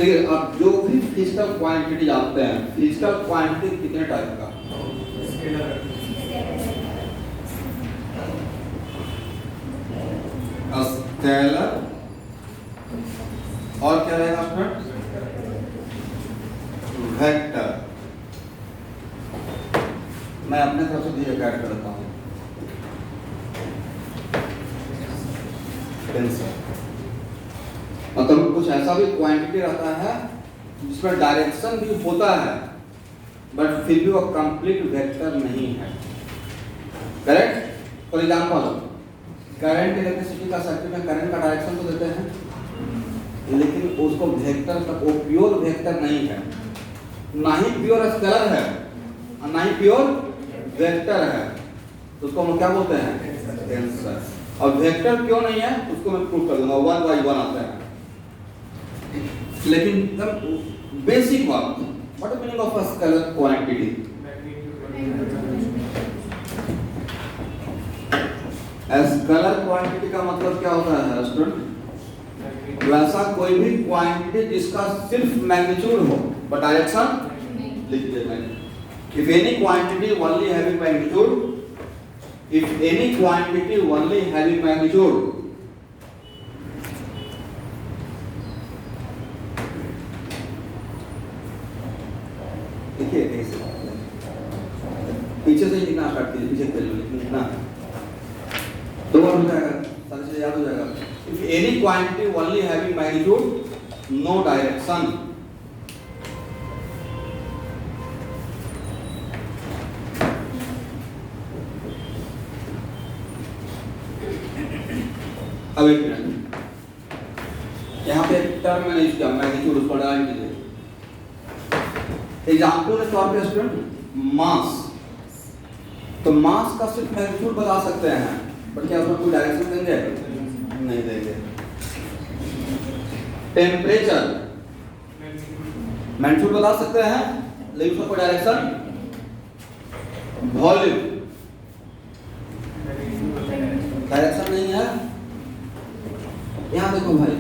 देखिए आप जो भी फिजिकल क्वांटिटी जानते हैं, फिजिकल क्वांटिटी कितने टाइप का? स्केलर और क्या रहेगा स्टूडेंट? वेक्टर। मैं अपने तरफ से दिए ऐड करता हूँ। मतलब कुछ ऐसा भी क्वांटिटी रहता है जिसमें डायरेक्शन भी होता है बट फिर भी वो कंप्लीट वेक्टर नहीं है। Correct? For example current electricity का सर्किट में करंट का डायरेक्शन तो देते हैं लेकिन उसको वेक्टर तक वो प्योर वेक्टर नहीं है, ना ही प्योर स्केलर है और ना ही प्योर वेक्टर है। तो उसको हम क्या बोलते हैं? टेंसर। और वेक्टर क्यों नहीं है उसको मैं प्रूव कर दूंगा, 1 by 1 आता है। लेकिन एकदम बेसिक बात, what is meaning of a scalar quantity? Scalar quantity का मतलब क्या होता है स्टूडेंट? वैसा कोई भी क्वांटिटी जिसका सिर्फ मैग्नीट्यूड हो बट डायरेक्शन लिख देना है। If any quantity only having magnitude, if any quantity only having magnitude, देखिए कैसे पीछे से लिखना स्टार्ट कीजिए, पीछे से लिखना दो बार हो जाएगा, सारे से याद हो जाएगा। if any quantity only having magnitude, no direction, अब एक मिनट, यहाँ पे एक टर्म मैंने यूज किया मैग्नीट्यूड, उसको डाल कीजिए। एग्जाम्पल के तौर पे स्टूडेंट मास, तो मास का सिर्फ मैग्नीट्यूड बता सकते हैं बट क्या उसमें कोई डायरेक्शन देंगे? नहीं देंगे। टेम्परेचर मैग्नीट्यूड बता सकते हैं लेकिन उसमें कोई डायरेक्शन? वॉल्यूम डायरेक्शन नहीं है। यहाँ देखो भाई,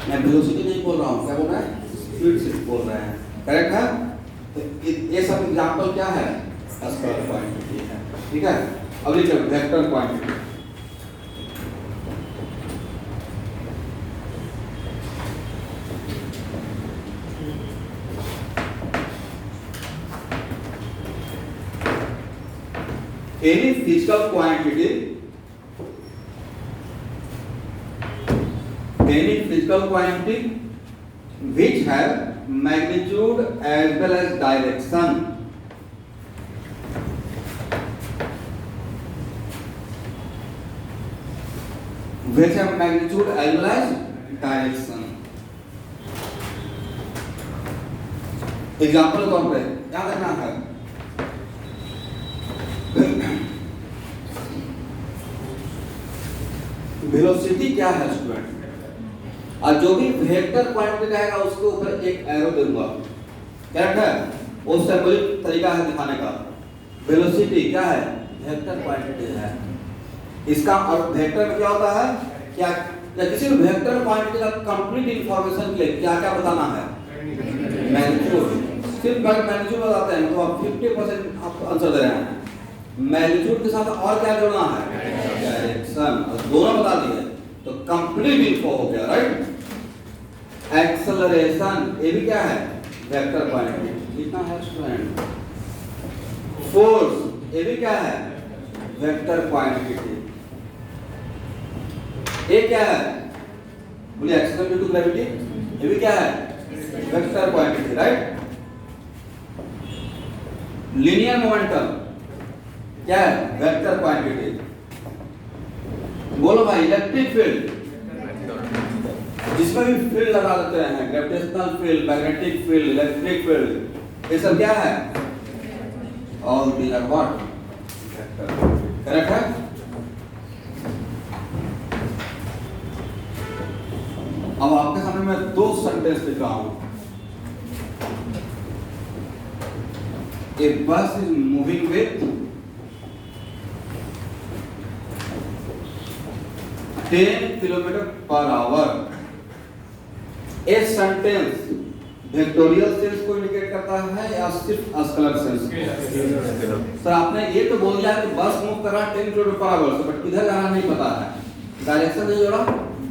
मैं वेलोसिटी नहीं बोल रहा हूँ, क्या बोल रहा है? स्पीड से बोल रहे हैं। करेक्ट है? तो ये सब एग्जांपल क्या है? स्केलर क्वांटिटी है। ठीक है, अब लिखिए vector quantity. Any physical quantity, which have magnitude as well as direction, which have magnitude as well as direction. Example तौर पे क्या करना है? वेलोसिटी क्या है स्टूडेंट? और जो भी वेक्टर क्वांटिटी रहेगा उसके ऊपर एक एरो दूंगा। करेक्ट है? वो सिंबॉलिक तरीका है दिखाने का। वेलोसिटी क्या है? वेक्टर क्वांटिटी है। इसका और वेक्टर में क्या होता है? क्या या किसी भी वेक्टर क्वांटिटी का कंप्लीट इंफॉर्मेशन के लिए क्या क्या बताना है? मैग्नीट्यूड। सिर्फ मैग्नीट्यूड बताते हैं तो आप 50% आप आंसर दे रहे हैं। मैग्नीट्यूड के साथ और क्या जोड़ना है? डायरेक्शन। और दोनों बता दिए तो कंप्लीट इन्फो हो गया। राइट? एक्सेलरेशन ये भी क्या है? Vector quantity. लिखना है स्टूडेंट। फोर्स ये भी क्या है? Vector quantity. ये क्या है? बोलिए एक्सेलरेशन ड्यू टू ग्रेविटी, ये भी क्या है? Vector quantity. Right? Linear momentum क्या है? Vector quantity. बोलो भाई इलेक्ट्रिक फील्ड, जिसमें भी फील्ड लगा देते हैं, gravitational field, magnetic field, electric field, ये सब क्या है? All these are what? Vector. Correct है? अब आपके सामने मैं दो सेंटेंस लिख रहा हूं। A bus is moving with 10 kilometre per our. A sentence vectorial sense को इंडिकेट करता है या सिर्फ स्केलर सेंस? सर आपने ये तो बोल दिया कि बस मूव कर रहा है 10 किलोमीटर पर आवर से, बट किधर जा रहा नहीं पता है, डायरेक्शन नहीं जोड़ा,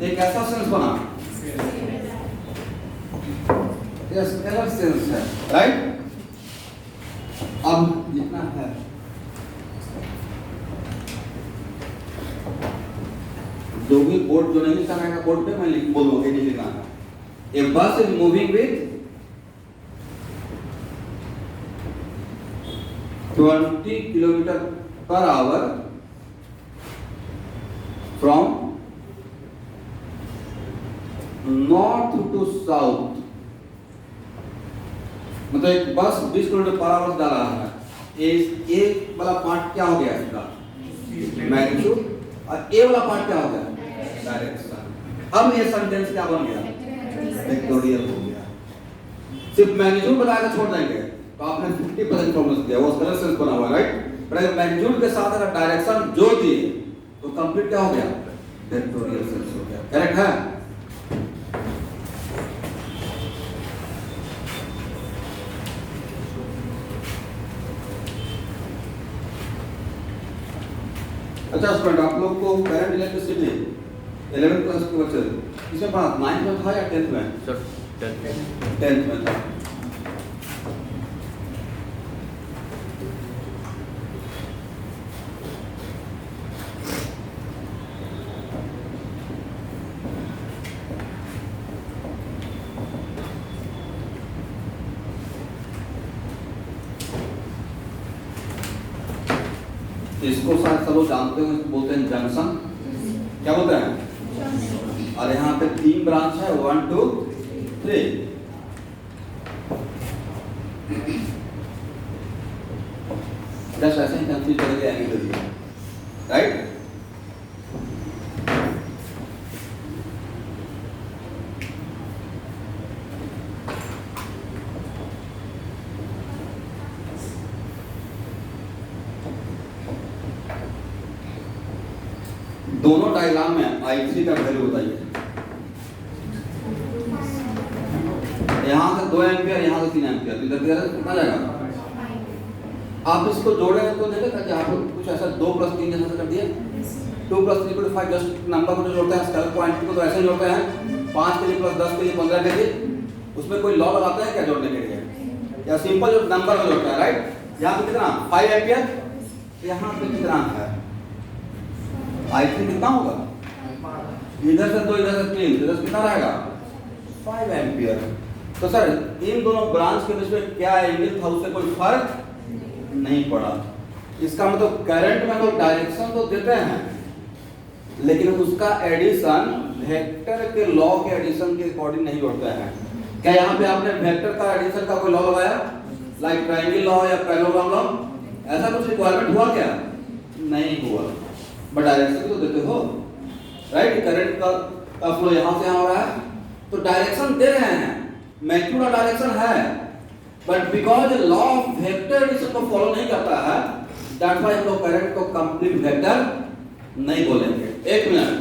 एक ऐसा सेंस बना, ये स्केलर सेंस है, राइट? अब लिखना है जो भी बोर्ड जो नहीं लिखा रहेगा बोर्ड पे मैं बोलूंगा नहीं लिखना है। A bus is moving with 20 kilometre per hour from north to south. मतलब एक बस 20 किलोमीटर पर आवर जा रहा है। एक वाला पार्ट क्या हो गया इसका? मैग्नीट्यूड। और ए वाला पार्ट क्या हो गया? डायरेक्शन। अब ये सेंटेंस क्या बन गया? वेक्टोरियल हो गया। सिर्फ मैग्नीट्यूड बताकर छोड़ देंगे तो आपने 50% फॉर्मूला दिया, वो स्केलर सेंस बना हुआ है, राइट? पर अगर मैग्नीट्यूड के साथ अगर डायरेक्शन जोड़ दिए तो कंप्लीट क्या हो गया? वेक्टोरियल सेंस हो गया। करेक्ट है? अच्छा स्टूडेंट, आप लोग को करंट इलेक्ट्रिसिटी 11th क्लास के बच्चे इसमें पढ़ा 9th में था या 10th में? सर 10th में था। इसको शायद सब लोग जानते हैं, बोलते हैं जंक्शन। क्या बोलते हैं? और यहाँ पे 3 ब्रांच है, 1 2 3। जस्ट ऐसे ही कंफ्यूज करके आएंगे तो दिए, राइट? दोनों डायग्राम में I3 का वैल्यू बताइए। यहाँ से 2 एम्पियर, यहाँ से 3 एम्पियर, इधर कितना जाएगा? आप इसको जोड़े तो देखा कि आप कुछ ऐसा 2 + 3 जैसा कर दिए। 2 + 3 = 5। जस्ट नंबर को जो जोड़ते हैं स्केलर पॉइंट को तो ऐसे ही जोड़ते हैं। 5 के लिए + 10 के लिए 15 के लिए। उसमें कोई लॉ लगाता है क्या जोड़ने के लिए? या सिंपल जो नंबर को जोड़ता है, राइट? यहाँ पे कितना? 5 एम्पियर। यहाँ पे कितना है? I3 कितना होगा? इधर से 2, इधर से 3, इधर से कितना रहेगा? 5 एम्पियर। तो सर इन दोनों ब्रांच के बीच में क्या एंगल था, उससे कोई फर्क नहीं पड़ा। इसका मतलब करंट में लोग डायरेक्शन तो देते हैं, लेकिन उसका एडिशन वेक्टर के लॉ के एडिशन के अकॉर्डिंग नहीं होता है। क्या यहाँ पे आपने वेक्टर का एडिशन का कोई लॉ लगाया, लाइक ट्रायंगल लॉ या पैरेललोग्राम लॉ? ऐसा कुछ रिक्वायरमेंट हुआ क्या? नहीं हुआ। बट डायरेक्शन तो देते हो, राइट? करंट का फ्लो यहाँ से यहाँ हो रहा है तो डायरेक्शन दे रहे हैं, मैग्नीट्यूड डायरेक्शन है, but because law of vector इसको फॉलो नहीं करता है, दैट्स व्हाई हम लोग करंट को कंप्लीट वेक्टर नहीं बोलेंगे। एक मिनट,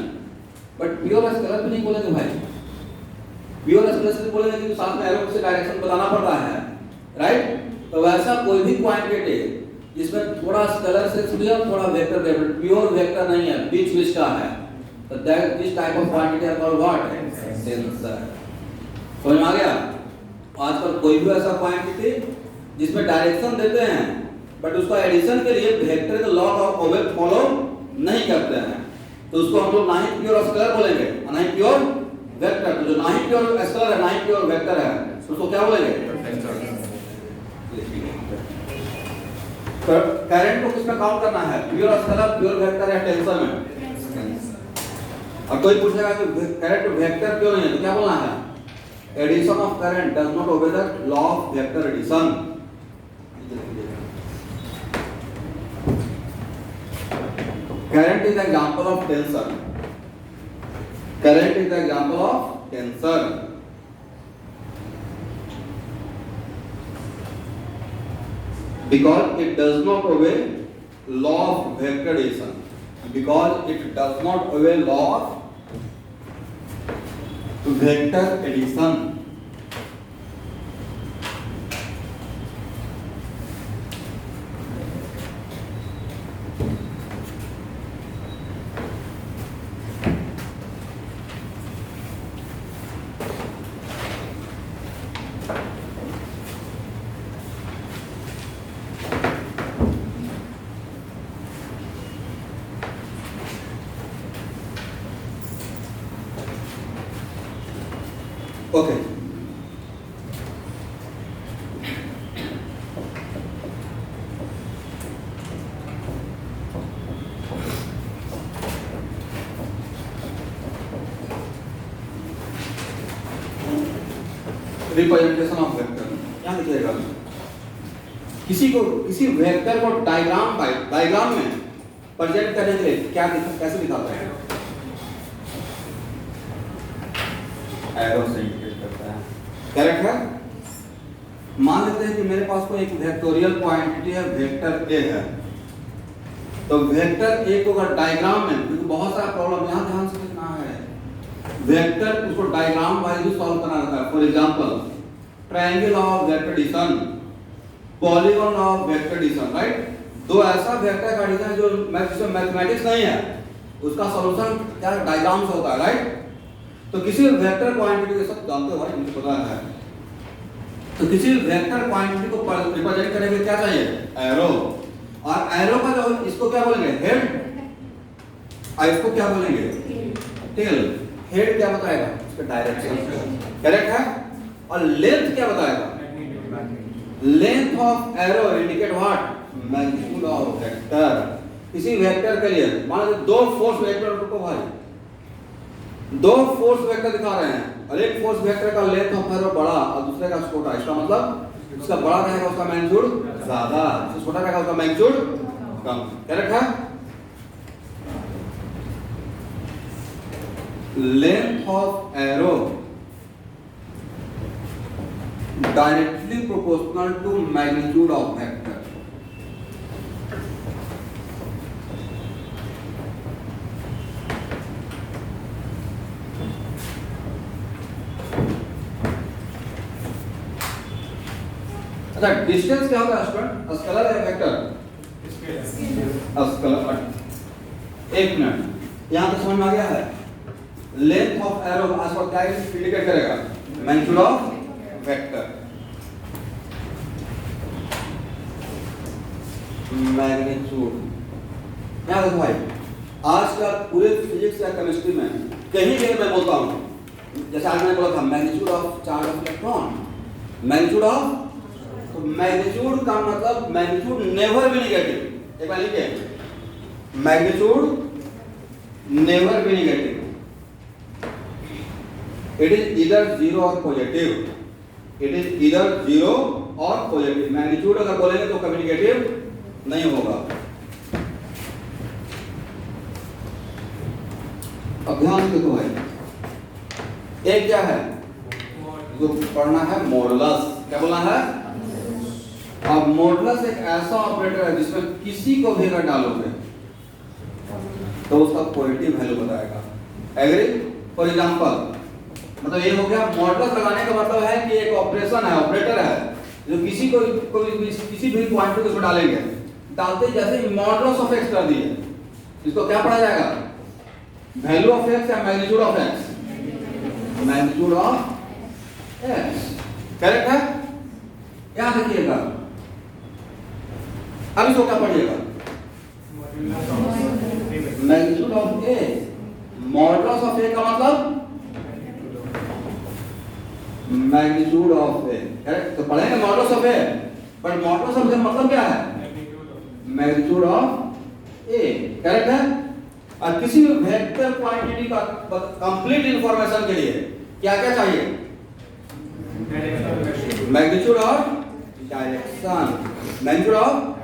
बट प्योर स्केलर भी नहीं बोलेंगे भाई। प्योर स्केलर से बोलेंगे कि साथ में एरो से डायरेक्शन बताना पड़ रहा है, राइट? तो वैसा कोई भी क्वांटिटी जिसमें थोड़ा स्केलर सेंस भी है, थोड़ा वेक्टर भी है, प्योर वेक्टर नहीं है, बीच का है, तो that this type of quantity are called what? Sensor. समझ में आ गया? आजकल कोई भी ऐसा क्वांटिटी जिसमें डायरेक्शन देते हैं बट उसका एडिशन के लिए वेक्टर के लॉ ऑफ ओवेल फॉलो नहीं करते हैं, तो उसको हम लोग ना ही प्योर स्केलर बोलेंगे ना ही प्योर वेक्टर। तो जो ना ही प्योर स्केलर है ना ही प्योर वेक्टर है, उसको क्या बोलेंगे? करंट को किसमें काउंट करना है? प्योर स्केलर, प्योर वेक्टर या टेंसर में? अब कोई पूछेगा कि करंट वेक्टर क्यों नहीं है, तो क्या बोलना है? Addition of current does not obey the law of vector addition. Current is example of tensor. Current is example of tensor. Because it does not obey law of vector addition. Because it does not obey law of vector addition. Okay, representation of vector क्या लिखिएगा? किसी vector को diagram में present करने के लिए कैसे दिखाता है? एरो से इंडिकेट करता है। करेक्ट है? मान लेते हैं कि मेरे पास कोई एक वेक्टोरियल क्वांटिटी है, वेक्टर ए है। तो वेक्टर ए को अगर डायग्राम में, क्योंकि बहुत सारा प्रॉब्लम यहाँ ध्यान से लिखना है, वेक्टर उसको डायग्राम वाइज भी सॉल्व करना रहता है। For example triangle of vector addition, polygon of vector addition, right? दो ऐसा वेक्टर का एडिशन जो मैथमेटिक्स नहीं है, उसका सॉल्यूशन क्या डायग्राम से होता है, राइट? तो किसी वेक्टर क्वांटिटी के साथ जानते हो भाई, मुझे पता है। तो किसी वेक्टर क्वांटिटी को रिप्रेजेंट करने के लिए क्या चाहिए? एरो। और एरो का जो इसको क्या बोलेंगे? हेड। और इसको क्या बोलेंगे? टेल। हेड क्या बताएगा? इसका डायरेक्शन। करेक्ट है? और लेंथ क्या बताएगा? Length of arrow indicate what? Magnitude of vector. किसी वेक्टर के लिए मान लो दो फोर्स वेक्टर को भाई, दो फोर्स वेक्टर दिखा रहे हैं और एक फोर्स वेक्टर का लेंथ ऑफ एरो बड़ा और दूसरे का छोटा। इसका मतलब इसका बड़ा रहेगा उसका मैग्नीट्यूड ज्यादा, इसका छोटा रहेगा उसका मैग्नीट्यूड कम। करेक्ट है? Length of arrow directly proportional to magnitude of vector. अच्छा, डिस्टेंस क्या होता है स्टूडेंट? स्केलर है वेक्टर? स्केलर। एक मिनट, यहां तो समझ में आ गया है। लेंथ ऑफ एरो आज पर क्या इंडिकेट करेगा? Magnitude of vector. मैग्नीट्यूड क्या देखो भाई, आज का पूरे फिजिक्स या केमिस्ट्री में कहीं भी मैं बोलता हूं, जैसे आज मैंने बोला था magnitude of charge of electron, magnitude of, तो मैग्नीट्यूड का मतलब मैग्नीट्यूड नेवर बी नेगेटिव। एक बार लिखिए, magnitude never be negative, it is either zero और positive. It is either zero और पॉजिटिव। मैग्नीट्यूड अगर बोलेंगे तो कभी नेगेटिव नहीं होगा। अब ध्यान से देखो भाई, एक क्या है जो पढ़ना है? मॉडुलस। क्या बोलना है? अब मॉडुलस एक ऐसा ऑपरेटर है जिसमें किसी को भी अगर डालोगे तो उसका पॉजिटिव वैल्यू बताएगा। एग्री? फॉर एग्जांपल मतलब ये हो गया, मॉडुलस लगाने का मतलब है कि एक ऑपरेशन है, ऑपरेटर है जो किसी को किसी भी क्वांटिटी को डालेंगे, डालते जैसे मॉडुलस ऑफ एक्स कर दिए, इसको क्या पढ़ा जाएगा? वैल्यू ऑफ एक्स या magnitude of X? Magnitude of X. Correct है? याद रखिएगा। अब इसको क्या पढ़िएगा? Magnitude of A. Modulus of A का मतलब मैग्नीट्यूड ऑफ ए। करेक्ट? तो पढ़ेंगे modulus of A, but modulus of A मतलब क्या है? Magnitude of A. करेक्ट है? और किसी भी वेक्टर क्वांटिटी का कंप्लीट इंफॉर्मेशन के लिए क्या क्या चाहिए? Magnitude of direction. Magnitude of,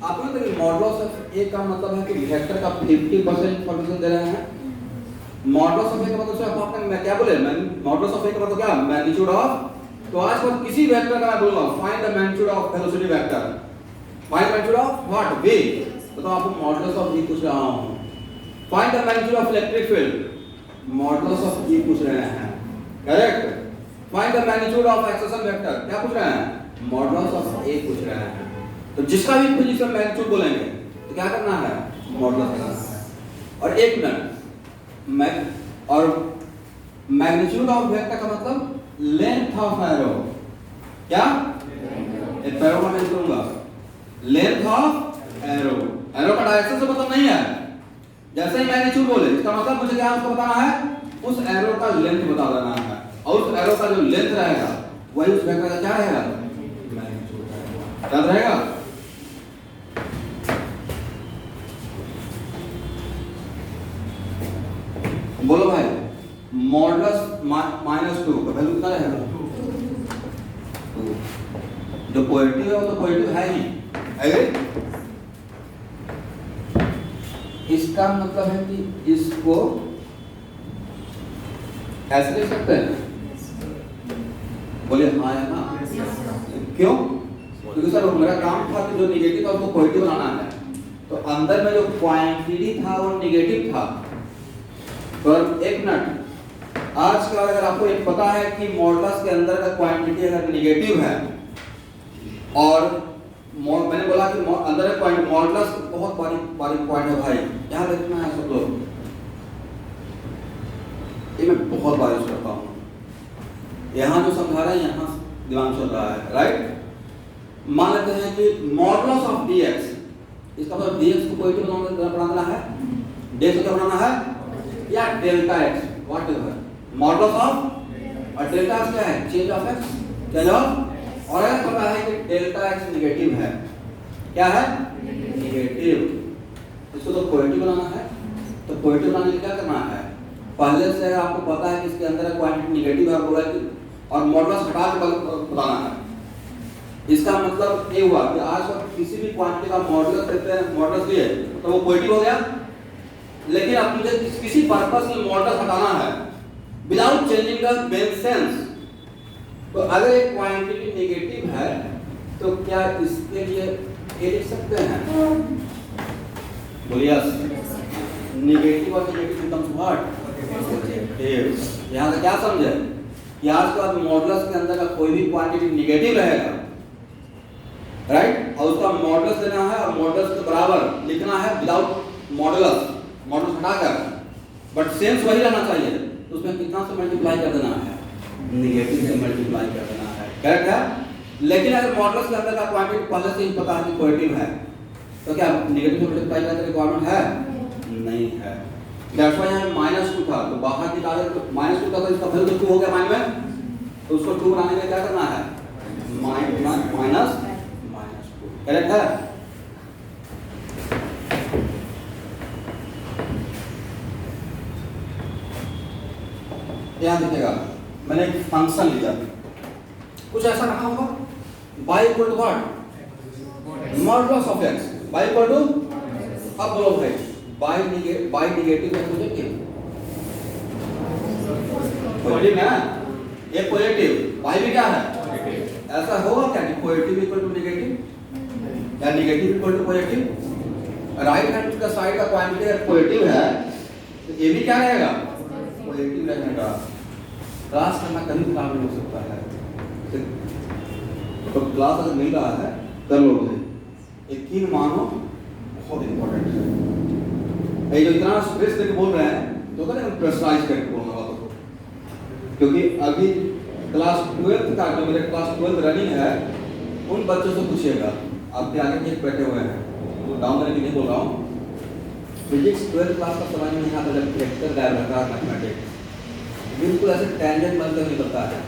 आप लोग देखिए मॉडुलस ऑफ ए का मतलब है कि वेक्टर का 50% इंफॉर्मेशन दे रहे हैं। मॉडुलस ऑफ ए का मतलब सिर्फ आपने मैं क्या बोले? मॉडुलस ऑफ ए का मतलब क्या? Magnitude of. तो आज पर किसी वेक्टर का मैं बोलूंगा find the magnitude of velocity vector, find magnitude of what? V. तो आपको मॉडुलस ऑफ ई पूछ रहा हूं। Find the magnitude of electric field, modulus of E पूछ रहे हैं। Correct. Find the magnitude of acceleration vector, क्या पूछ रहे हैं? मॉडुलस ऑफ ए पूछ रहे हैं। तो जिसका भी फिजिक्स मैग्नीट्यूड बोलेंगे तो क्या करना है? मॉडुलस करना है। और एक मिनट, और मैग्नीट्यूड ऑफ वेक्टर का मतलब लेंथ ऑफ एरो, क्या? एक एरो का मैं करूंगा लेंथ ऑफ एरो। एरो का डायरेक्शन से मतलब नहीं है, जैसे ही मैग्नीट्यूड बोले इसका मतलब मुझे क्या उसको बताना है? उस एरो का लेंथ बता देना है, और उस एरो का जो लेंथ रहेगा वही उस वेक्टर का क्या रहेगा? मैग्नीट्यूड रहेगा। क्या रहेगा? बोलो भाई, मॉडुलस -2 का वैल्यू कितना रहेगा? 2। जो पॉजिटिव है वो तो पॉजिटिव है ही, एग्री? इसका मतलब है कि इसको ऐसे लिख सकते हैं? बोलिए हाँ या ना? क्यों? क्योंकि सर मेरा काम था कि जो निगेटिव था उसको पॉजिटिव बनाना है, तो अंदर में जो क्वांटिटी था वो निगेटिव था। तो एक मिनट, आजकल अगर आपको एक पता है कि मॉडुलस के अंदर का क्वांटिटी अगर निगेटिव है, और मैंने बोला कि अंदर का मॉडुलस बहुत बारीक पॉइंट है भाई, यहाँ देखना है सब लोग, ये मैं बहुत बार यूज करता हूँ। यहाँ जो समझा रहा है यहाँ दिमाग चल रहा है, राइट? मान लेते हैं कि मॉडुलस ऑफ dx, इसका मतलब dx को पॉजिटिव बनाना है, dx को क्या बनाना है? या delta x, whatever modulus of, और डेल्टा x क्या है? Change of x, change of. और अगर पता है कि डेल्टा x नेगेटिव है, क्या है? नेगेटिव, इसको तो पॉजिटिव बनाना है। तो पॉजिटिव बनाने के लिए क्या करना है? पहले से आपको पता है कि इसके अंदर क्वांटिटी नेगेटिव है, बोला कि और मॉडुलस हटा के बताना है। इसका मतलब ये हुआ कि आज तक किसी भी क्वांटिटी का मॉडुलस देते हैं, मॉडुलस दिए तो वो पॉजिटिव हो गया। लेकिन अब मुझे किसी पर्पस में मॉडुलस हटाना है without changing the main sense, तो अगर एक क्वांटिटी नेगेटिव है तो क्या इसके लिए ये लिख सकते हैं? बोलिए नेगेटिव और नेगेटिव बिकम्स व्हाट? यहाँ से क्या समझे कि आज के बाद मॉडुलस के अंदर का कोई भी क्वांटिटी नेगेटिव रहेगा, राइट? और उसका मॉडुलस लेना है और मॉडुलस के बराबर लिखना है विदाउट मॉडुलस हटाकर, बट सेंस वही रहना चाहिए। तो उसमें कितना से मल्टीप्लाई कर देना है? नेगेटिव से मल्टीप्लाई कर देना है, करेक्ट है? लेकिन अगर मॉडुलस के अंदर का क्वांटिटी पहले से ही पता है कि पॉजिटिव है, तो क्या नेगेटिव से मल्टीप्लाई करने की रिक्वायरमेंट है? नहीं है। दैट्स व्हाई यहाँ -2 था, तो बाहर निकाले तो -2 था, तो इसका वैल्यू 2 हो गया माइनस में, तो उसको 2 बनाने के लिए क्या करना है? -2, करेक्ट है? यहाँ देखिएगा, मैंने एक फंक्शन लिया, कुछ ऐसा रखा होगा, y equal to what? Modulus of x, y equal to, अब बोलो भाई, y नेगेटिव है पॉजिटिव? पॉजिटिव है, ये पॉजिटिव, y भी क्या है? ऐसा होगा क्या कि पॉजिटिव इक्वल टू नेगेटिव या negative equal to positive? Right hand का साइड का क्वांटिटी अगर पॉजिटिव है तो ये भी क्या रहेगा? पॉजिटिव रहेगा। क्लास करना कभी काम नहीं हो सकता है, तो क्लास अगर मिल रहा है कर लो भाई, यकीन मानो बहुत इंपॉर्टेंट है। ये जो इतना स्ट्रेस देके बोल रहे हैं तो कहते हैं प्रेशराइज करके बोलना बातों को, क्योंकि अभी क्लास 12 का जो मेरे क्लास 12 रनिंग है उन बच्चों से पूछिएगा, आपके आगे एक बैठे हुए हैं, तो डाउन करने के लिए बोल रहा हूँ, फिजिक्स 12 क्लास का समझ में नहीं आता जब वेक्टर डायग्राम का मैथमेटिक्स बिल्कुल ऐसे टेंजेंट बनकर निकलता है।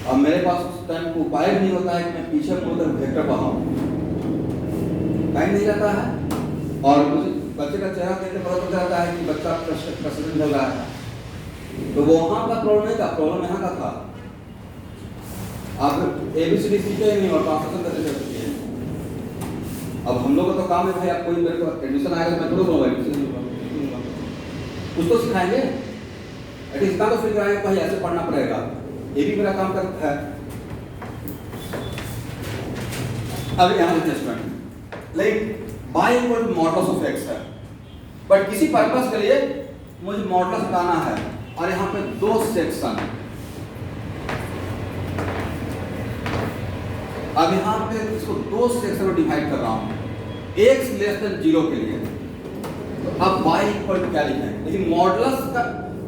अब मेरे पास उस टाइम को उपाय नहीं होता है कि मैं पीछे मुड़कर वेक्टर पढ़ाऊं, टाइम नहीं रहता है, और मुझे बच्चे का चेहरा देखकर पता चल जाता है कि बच्चा फ्रस्ट्रेशन चल रहा है। तो वो वहाँ का प्रॉब्लम नहीं था, प्रॉब्लम यहाँ का था। आप ABCD सीखे नहीं और ट्रांसलेशन कैसे कर सकते हैं? अब हम लोग का तो काम है भाई, आप कोई मेरे को एडमिशन आएगा मैं थोड़ा बोलूँगा एडमिशन कुछ तो सिखाएंगे, इतना तो फिर कराएंगे भाई ऐसे पढ़ना पड़ेगा, ये भी मेरा काम करता है। अब यहाँ statement like y equal to modulus of x है, बट किसी पर्पस के लिए मुझे मॉडुलस हटाना है, और यहाँ पे दो सेक्शन। अब यहाँ पे इसको दो सेक्शन में डिवाइड कर रहा हूँ x लेस देन 0 के लिए। तो अब y इक्वल टू क्या लिखें, लेकिन मॉडुलस का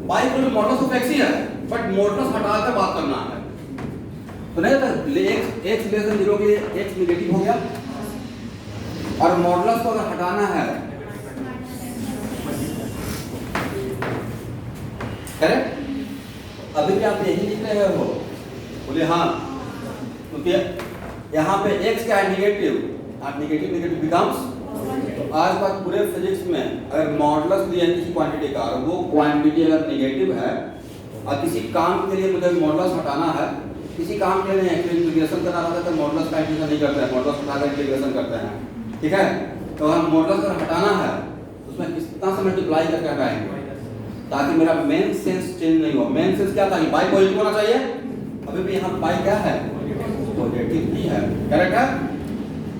y equal to modulus of x ही है, बट मॉडुलस हटाकर बात करना है। तो नहीं था x लेस देन 0 के लिए x नेगेटिव हो गया, और मॉडुलस को अगर हटाना है, करेक्ट? अभी भी आप यही लिख रहे हो, बोले हाँ, क्योंकि यहाँ पे x क्या है नेगेटिव, और नेगेटिव नेगेटिव बिकम्स। तो आज बात पूरे फिजिक्स में अगर मॉडुलस दिया है किसी क्वांटिटी का, और वो क्वांटिटी अगर नेगेटिव है और किसी काम के लिए मुझे मॉडुलस हटाना है, किसी काम के लिए इंटीग्रेशन करना रहता है तो मॉडुलस का इंटीग्रेशन नहीं करते हैं, मॉडुलस हटाकर इंटीग्रेशन करते हैं, ठीक है? तो हम मॉडुलस अगर हटाना है तो उसमें कितना से मल्टीप्लाई करके हटाएंगे ताकि मेरा मेन सेंस चेंज नहीं हो। मेन सेंस क्या था कि बाई पॉजिटिव होना चाहिए, अभी भी यहाँ बाई क्या है, पॉजिटिव ही है, करेक्ट है?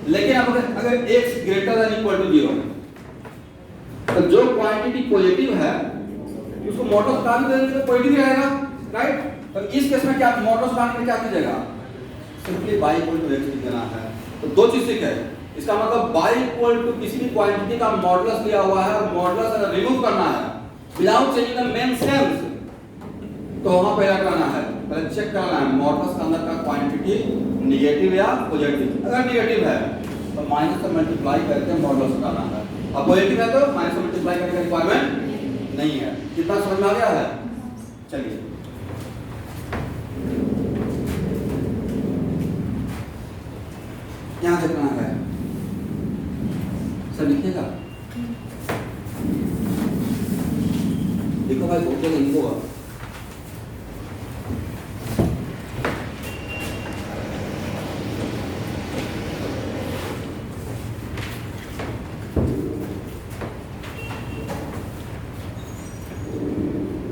लेकिन अब अगर x greater than equal to 0, तो जो क्वांटिटी पॉजिटिव है उसको मॉडुलस हटा देंगे तो पॉजिटिव रहेगा, राइट? तो इस केस में क्या मॉडुलस हटाने के क्या कीजिएगा, simply y equal to x लिख देना है। तो दो चीज सीखे, इसका मतलब y इक्वल टू किसी भी क्वांटिटी का मॉडुलस दिया हुआ है, मॉडुलस अगर रिमूव करना है without changing the main sense, तो वहां पहला करना है, पहले चेक करना है मॉडुलस के अंदर का क्वांटिटी नेगेटिव या पॉजिटिव। अगर नेगेटिव है तो माइनस से मल्टीप्लाई करके मॉडुलस हटाना है, अब पॉजिटिव है तो माइनस से मल्टीप्लाई करने का रिक्वायरमेंट नहीं है। कितना समझ में आ गया है? चलिए यहाँ देखना है, सब लिखिएगा, देखो भाई बहुत जगह लिखो।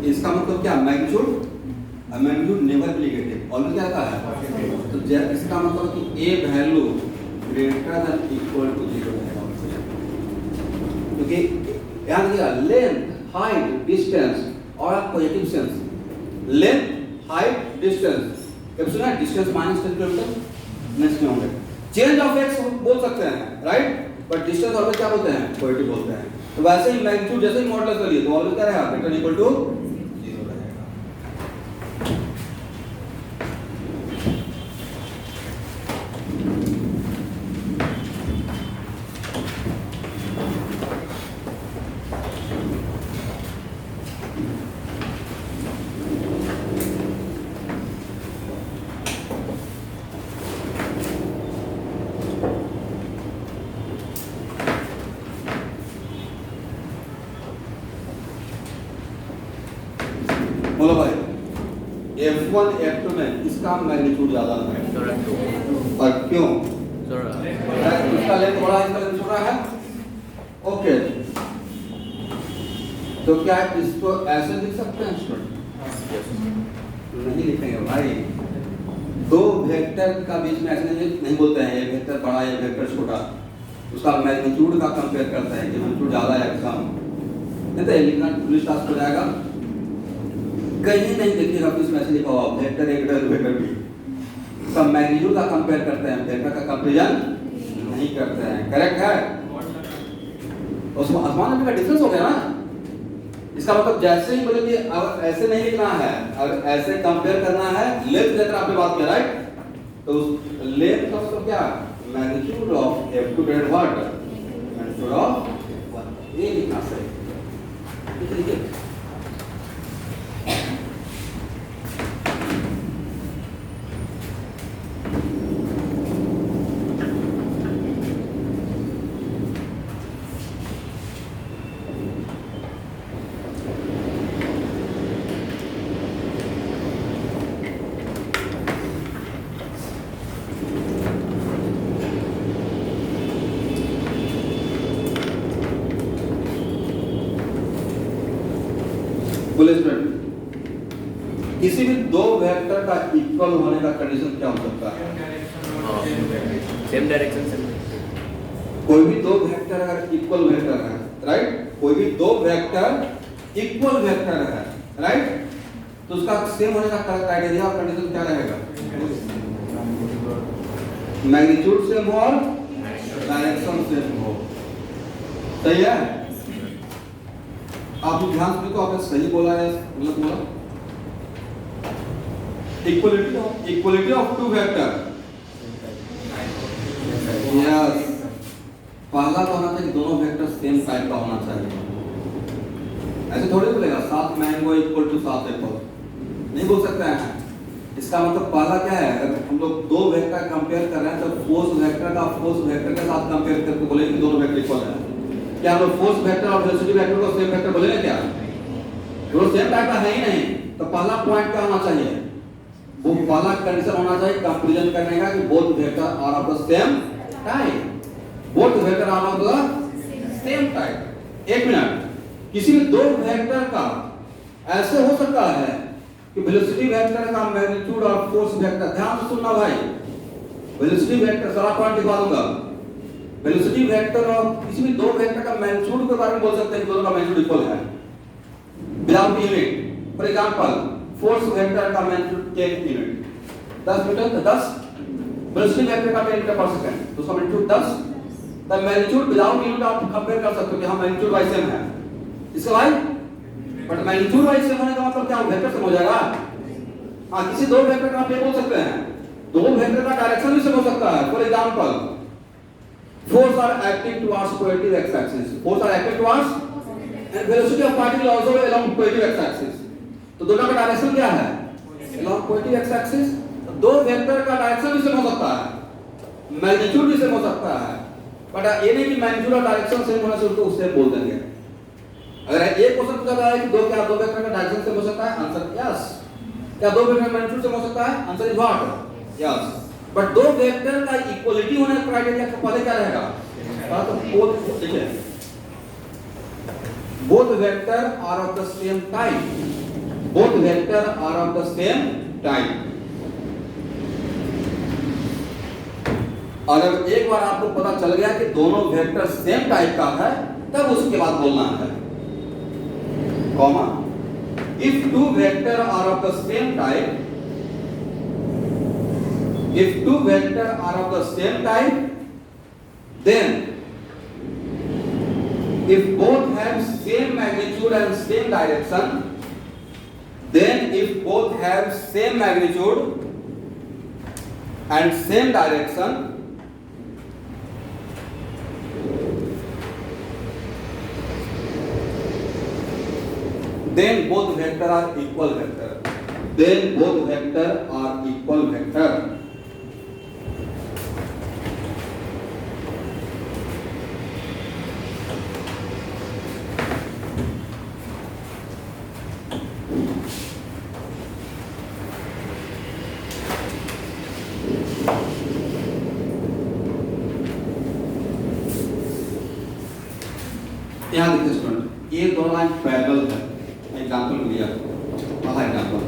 इसका मतलब क्या, magnitude magnitude never be negative, always क्या रहता है? तो इसका मतलब कि a value greater than equal to 0 है, क्योंकि यहाँ देखिएगा लेंथ, हाइट, डिस्टेंस और positive sense. Length, height, distance, कब सुना डिस्टेंस माइनस 10 किलोमीटर नेक्स्ट में होंगे। चेंज ऑफ एक्स बोल सकते हैं, राइट? बट डिस्टेंस ऑलवेज क्या बोलते हैं, पॉजिटिव बोलते हैं। तो वैसे ही मैग्नीट्यूड जैसे ही मॉडुलस कर लिए तो ऑलवेज क्या रहेगा, ग्रेटर इक्वल टू 0 रहेगा। बोलो भाई, F1 F2 में इसका मैग्नीट्यूड ज्यादा है, और क्यों? इसका लेंथ बड़ा है, इसका लेंथ छोटा है। ओके, तो क्या इसको ऐसे लिख सकते हैं स्टूडेंट? नहीं लिखेंगे भाई, दो वेक्टर का बीच में ऐसे नहीं बोलते हैं, ये वेक्टर बड़ा है, वेक्टर छोटा, उसका मैग्नीट्यूड का कंपेयर करते हैं कि मैग्नीट्यूड ज्यादा है कम, नहीं तो लिखना पुलिस टास्क हो जाएगा। कहीं नहीं देखिएगा ऑफिस में ऐसे लिखा हुआ vector A greater vector B, सब मैग्नीट्यूड का कंपेयर करते हैं, वेक्टर का कंपैरिजन नहीं करते हैं, करेक्ट है? उसमें आसमान में का डिफरेंस हो गया ना। इसका मतलब जैसे ही बोले कि अब ऐसे नहीं लिखना है, अब ऐसे कंपेयर करना है, लेंथ लेकर आपने बात किया, राइट? तो लेंथ का मतलब क्या, magnitude of F2 greater what, magnitude of 1, ये लिखना सही। देखिए किसी भी दो वेक्टर का इक्वल होने का कंडीशन क्या हो सकता है? सेम डायरेक्शन से। कोई भी दो वेक्टर अगर इक्वल वेक्टर है, राइट? कोई भी दो वेक्टर इक्वल वेक्टर है, राइट? तो उसका सेम होने का क्राइटेरिया और कंडीशन क्या रहेगा? मैग्नीट्यूड सेम हो और डायरेक्शन सेम हो। सही है? आप ध्यान से देखो, आपने सही बोला है, गलत बोला? Equality of two vector. Yes, पहला तो होना चाहिए दोनों वेक्टर सेम टाइप का होना चाहिए। ऐसे थोड़ी बोलेगा 7 मैंगो इक्वल टू 7 एप्पल, नहीं बोल सकते हैं। इसका मतलब पहला क्या है, अगर हम लोग दो वेक्टर कंपेयर कर रहे हैं तो फोर्स वेक्टर का फोर्स वेक्टर के साथ कंपेयर करके बोलेंगे कि दोनों वेक्टर इक्वल है। क्या हम लोग फोर्स वेक्टर और वेलोसिटी वेक्टर को सेम वेक्टर बोलेंगे क्या? दोनों सेम टाइप का है ही नहीं। तो पहला पॉइंट क्या होना चाहिए? वो पहला कंडीशन होना चाहिए कंपैरिजन करने का कि both vector are of the same type. Both vector are of the same type. एक मिनट, किसी भी दो वेक्टर का ऐसे हो सकता है कि वेलोसिटी वेक्टर का मैग्नीट्यूड और फोर्स वेक्टर, ध्यान से सुनना भाई, वेलोसिटी वेक्टर सारा पॉइंट दिखा दूंगा। वेलोसिटी वेक्टर और किसी भी दो वेक्टर का मैग्नीट्यूड के बारे में बोल सकते हैं कि दोनों का मैग्नीट्यूड इक्वल है without unit. For example, force vector का मैग्नीट्यूड 10 यूनिट, 10 मीटर तो 10, वेलोसिटी वेक्टर का 10 मीटर पर सेकंड, तो उसका magnitude 10। The magnitude without unit आप कंपेयर कर सकते हो कि हां मैग्नीट्यूड वाइज सेम है इसका भाई, बट मैग्नीट्यूड वाइज सेम होने का मतलब क्या वेक्टर सेम हो जाएगा? हां, किसी दो वेक्टर का आप ये बोल सकते हैं, दो वेक्टर का डायरेक्शन भी सेम हो सकता है। For example, force are acting towards positive x axis, force are acting towards and velocity of particle also along positive x axis, तो दोनों का डायरेक्शन क्या है? along positive x axis। तो दो वेक्टर का डायरेक्शन भी सेम हो सकता है, मैग्नीट्यूड भी सेम हो सकता है, बट ये नहीं कि मैग्नीट्यूड और डायरेक्शन सेम होने से उसको उससे बोल देंगे। अगर एक क्वेश्चन पूछा जाए कि दो वेक्टर का डायरेक्शन सेम हो सकता है, आंसर यस। क्या दो वेक्टर का मैग्नीट्यूड सेम हो सकता है? Answer is what? Yes. But दो वेक्टर का इक्वलिटी होने का क्राइटेरिया का पहले क्या रहेगा? तो बोथ, ठीक है, both vector are of the same type, both vector are of the same type. अगर एक बार आपको पता चल गया कि दोनों वेक्टर सेम टाइप का है, तब उसके बाद बोलना है comma, if two vector are of the same type, if two vector are of the same type, then if both have same magnitude and same direction, then if both have same magnitude and same direction, then both vector are equal vector, then both vector are equal vector। यहाँ देखिए student, ये दोनों line parallel है, example लिया, पहला example,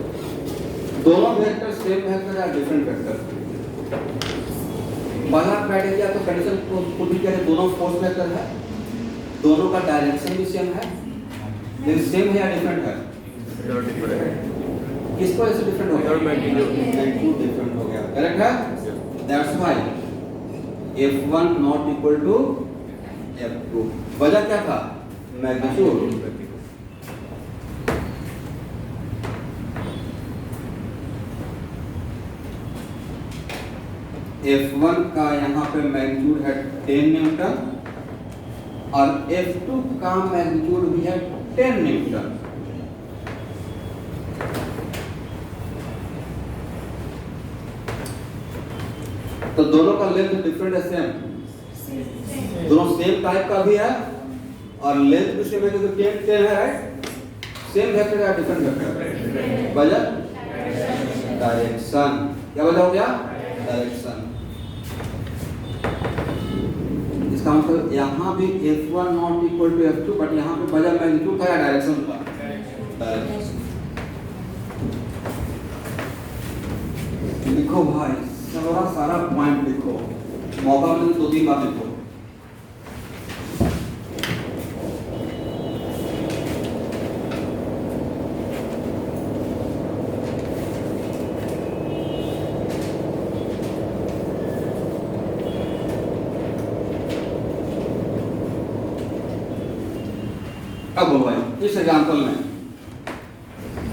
दोनों vector same vector या different vector. पहला क्राइटेरिया तो कंडीशन को पूरी करें, दोनों फोर्स वेक्टर है, दोनों का डायरेक्शन भी सेम है, लेकिन सेम है या डिफरेंट है? किसको ऐसे डिफरेंट हो गया? मैग्नीट्यूड डिफरेंट हो गया, करेक्ट है? That's why F1 not equal to F2। वजह क्या था? मैग्नीट्यूड। F1 का यहाँ पे मैग्नीट्यूड है 10 न्यूटन और F2 का मैग्नीट्यूड भी है 10 न्यूटन। तो दोनों का लेंथ डिफरेंट है, सेम, दोनों सेम टाइप का भी है और लेंथ भी सेम है, क्योंकि 10 10 है, राइट? सेम वेक्टर या डिफरेंट वेक्टर? वजह डायरेक्शन। क्या वजह हो गया? डायरेक्शन। इसका मतलब यहाँ भी F1 not equal to F2, but यहाँ पे वजह मैग्नीट्यूड था या डायरेक्शन था? डायरेक्शन। लिखो भाई, सारा पॉइंट लिखो, मौका मिले तो 2-3 बार लिखो। अब बोलो भाई इस एग्जांपल में